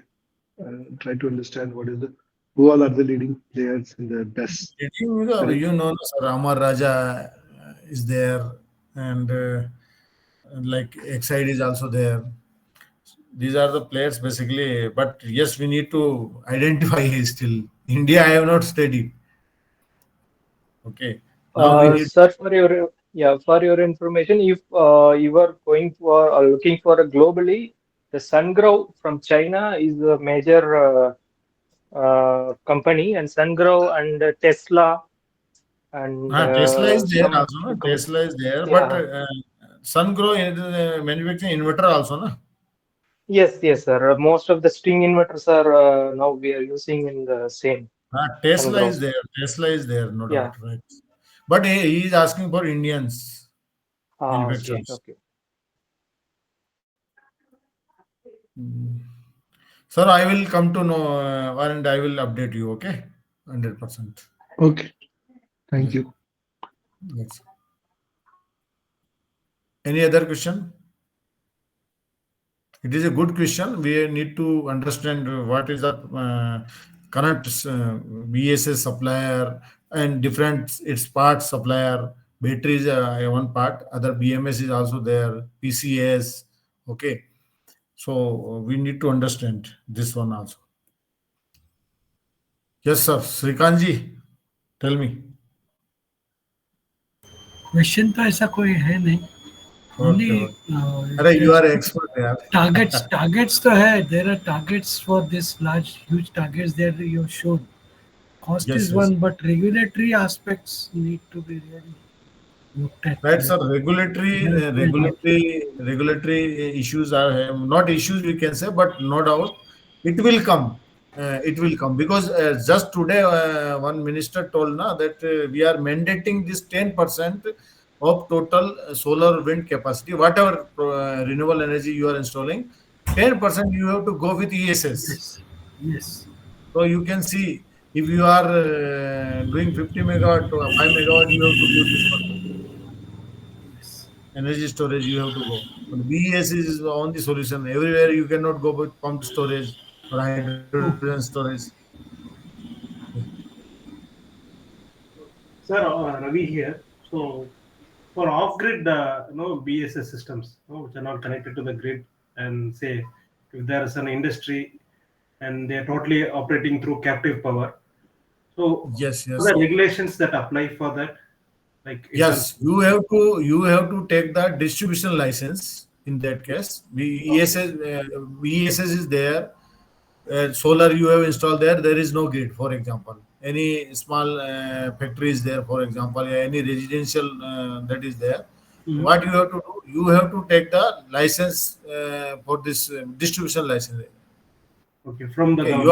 try to understand what is the who all are the leading players in the BESS currently. Sir, Amar Raja is there, and like Exide is also there. These are the players basically. But yes, we need to identify still. India, I have not studied. Okay. Now we need. Sir, for your information, if you are going for or looking for a globally, the Sungrow from China is a major company, and Sungrow and Tesla and Tesla is there some also. No? few Tesla is there, but yeah. Sungrow is manufacturing inverter also. No? Yes, yes, sir. Most of the string inverters are now we are using in the same Tesla Sungrow. is there. Tesla is there, no Yeah. doubt, right? But he is asking for Indians Okay, manufacturers. okay. Sir, I will come to know and I will update you. Okay, 100%. Okay, thank Yes. you. Yes. Any other question? It is a good question. We need to understand what is the current BSS supplier and different its parts supplier. Battery is one part. Other BMS is also there. PCS. Okay. So we need to understand this one also. Yes, sir. Srikanji, tell me. Question तो ऐसा कोई है नहीं. Okay. Only Okay. अरे you are expert यार. targets तो है. There are targets for this huge targets that you showed. Cost Yes, is yes. one, but regulatory aspects need to be really looked at. Right, sir. Regulatory issues are not issues we can say, but no doubt it will come. It will come because just today one minister told na that we are mandating this 10% of total solar wind capacity, whatever renewable energy you are installing, 10% you have to go with ESS. Yes, yes, So you can see if you are doing 50 megawatt to 5 megawatt, you have to do this one yes. energy storage you have to go. But BES is the only solution. Everywhere you cannot go with pumped storage or hydrogen Oh, storage. Sir, Ravi here. So for off-grid, BSS systems, which are not connected to the grid, and say if there is an industry and they are totally operating through captive power, so Yes, what are yes. the regulations that apply for that, like in terms Yes, you have to take the distribution license in that case. of BESS is there. Solar you have installed there. There is no grid. For example, any small factory is there. For example, any residential that is there. Mhm. What you have to do? You have to take the license for this distribution license. Okay, from the Okay, government?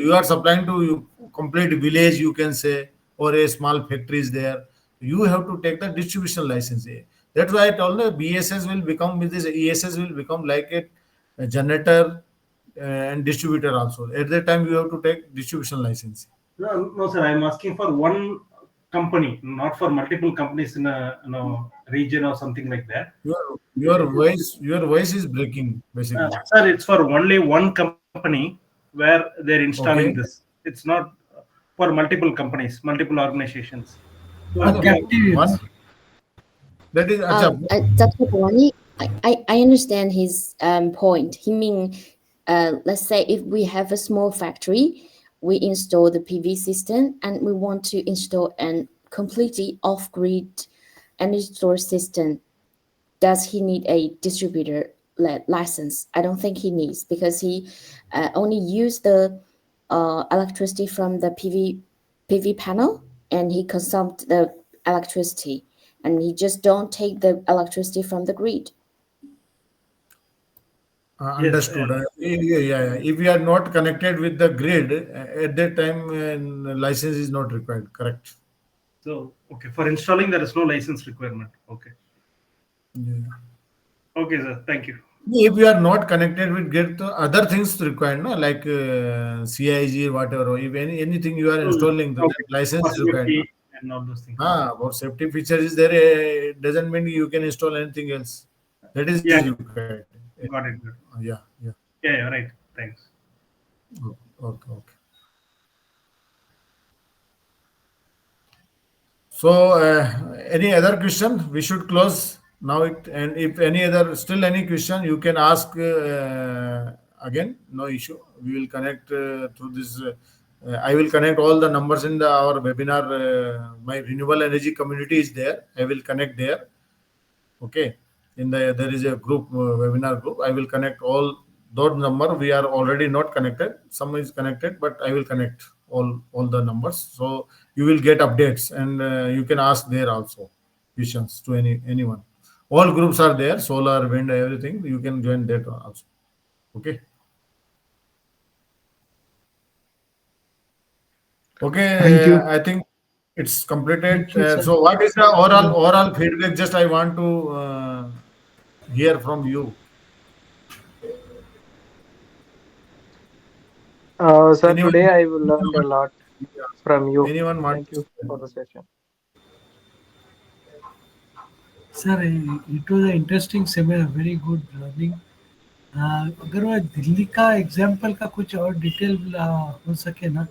you are supplying to complete village, you can say, or a small factory is there. You have to take the distribution license. That's why I told you BSS will become with this ESS will become like a generator and distributor also. At that time, you have to take distribution license. No, no, sir. I'm asking for one company, not for multiple companies in a region or something like that. Your voice is breaking basically. Sir, it's for only one company where they're installing Okay. this. It's not for multiple companies, multiple organizations. So if you One Captive. that is acha. Dr. Bhawani, I understand his point. He mean, let's say if we have a small factory, we install the PV system and we want to install an completely off-grid energy storage system. Does he need a distributor license? I don't think he needs because he only use the electricity from the PV panel and he consumed the electricity and he just don't take the electricity from the grid. yes, Understood. Yeah. If we are not connected with the grid, at that time, license is not required. Correct. so okay, for installing there is no license requirement. Okay, Yeah. okay, sir. Thank you. If you are not connected with grid, the other things required, no? Like CIG, whatever. If anything you are installing, that Okay, license for is required, no? safety and all those things. Okay. About safety features is there. Doesn't mean you can install anything else. That is Yeah, required. got it. Good. Yeah. Yeah, right. Thanks. Okay. So, any other question? We should close now. And if any other, still any question, you can ask again. No issue. We will connect through this. I will connect all the numbers in our webinar. My renewable energy community is there. I will connect there. Okay. There is a group webinar group. I will connect all those number. We are already not connected. Some is connected, but I will connect all the numbers. So you will get updates and you can ask there also questions to anyone. All groups are there. Solar, wind, everything. You can join that also. Okay. Thank Okay. you. I think it's completed. Thank you, sir. So what is the overall feedback? Just I want to hear from you. Sir, Anyone? today I learned a lot from you. Anyone want Thank to you say? for the session. Sir, it was an interesting seminar, very good learning. अगर वो दिल्ली का example का कुछ और detail हो सके ना,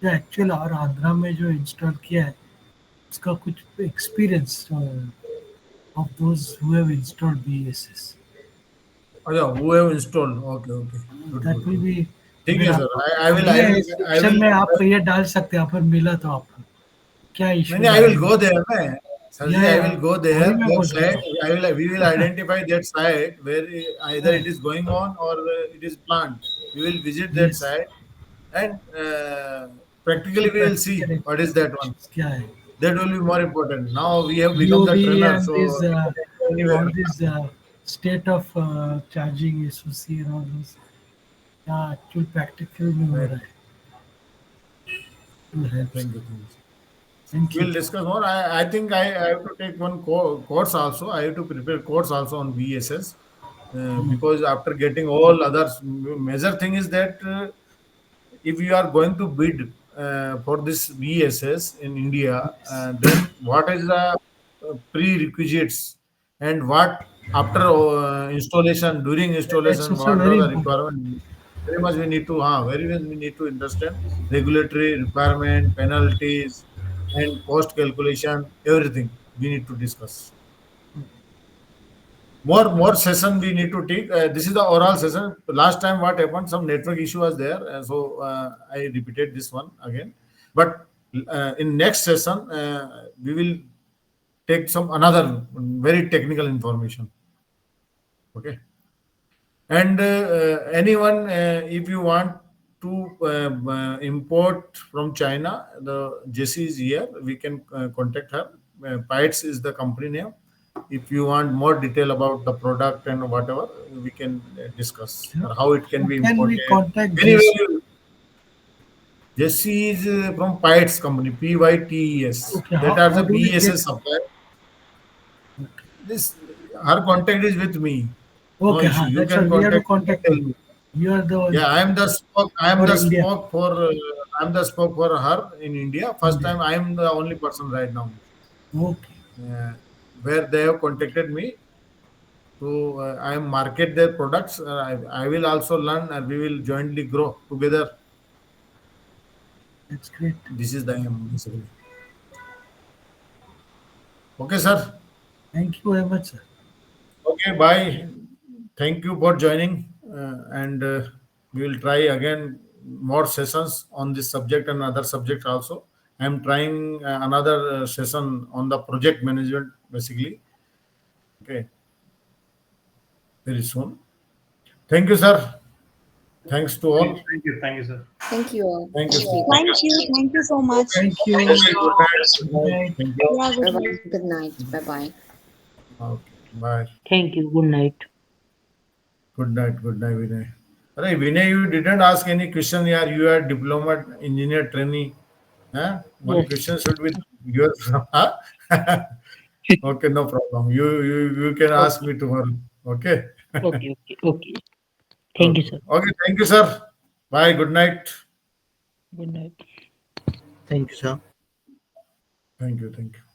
जो एक्चुअल और आंध्रा में जो इंस्टॉल किया है उसका कुछ experience of those who have installed BSS, Oh yeah, who have installed? Okay. That will Good. Be, ठीक अगर है आप सर. I will I अगले will I सेक्शन will में आप ये डाल सकते हैं, अगर मिला तो आपको क्या नहीं, इश्यूज I will आएंगे. go there. मैं सर जी, I या will go there. वही मैं That बोल रहा site, हूँ. we will identify that site where either it is going on or it is planned. We will visit that yes, site and उसकी practically we will see practical what is that one. Implementations क्या है. That will be more important. Now we have become the BOD trainer, and so this we can go all anywhere. this state of charging SOC and all those, actual practical में हो Right. रहा है. Will help, sir. Thank you. Thank We'll you. discuss more. I think I have to take one course also. I have to prepare course also on BSS because after getting all others, major thing is that if you are going to bid for this BSS in India, then what is the prerequisites and what after installation, during That's installation, also what are very the important. requirement? Very much we need to, very much we need to understand regulatory requirement, penalties, and cost calculation, everything we need to discuss. More session we need to take. This is the oral session. Last time what happened? Some network issue was there, so I repeated this one again. But in next session, we will take some another very technical information. Okay. And anyone, if you want to import from China, the Jessie is here. We can contact her. Pites is the company name. If you want more detail about the product and whatever, we can discuss or how it can How be can we imported. contact Anyway, Jesse? Jessie is from Pites company, PYTES. Okay, That are how the do we get? BSS supplier. This her contact is with me. No Okay, issue. You that's all. can We have to contact me and contact tell you. me. You are the one Yeah, I am the spoke. I am for the India. spoke for I'm the spoke for her in India. First time I am the only person right now Okay, uh, where they have contacted me to I market their products. I will also learn and we will jointly grow together. that's great. This is the aim basically. Okay, sir. Thank you very much, sir. Okay, bye. Thank you for joining, and we will try again more sessions on this subject and other subjects also. I am trying another session on the project management basically. Okay, very soon. Thank you, sir. Thanks to all. Thank you, sir. Thank you all. Thank you, Thank sir. you. Thank you. Thank you so much. Okay. Thank you. Okay. Good night. Good Good night. night. Thank you. Yeah, Bye good bye. night. Good night. Bye bye. Okay. Bye. Thank you. Good night. Good night. Good night, Vinay. Hey, Vinay, you didn't ask any question. Yeah, you are diploma engineer trainee. Huh? One Yes. question should be yours. Huh? Okay, no problem. You can ask Okay. me tomorrow. Okay. Okay. Okay. Okay. Thank you, Okay. sir. Okay. Thank you, sir. Bye. Good night. Good night. Thank you, sir. Thank you. Thank you.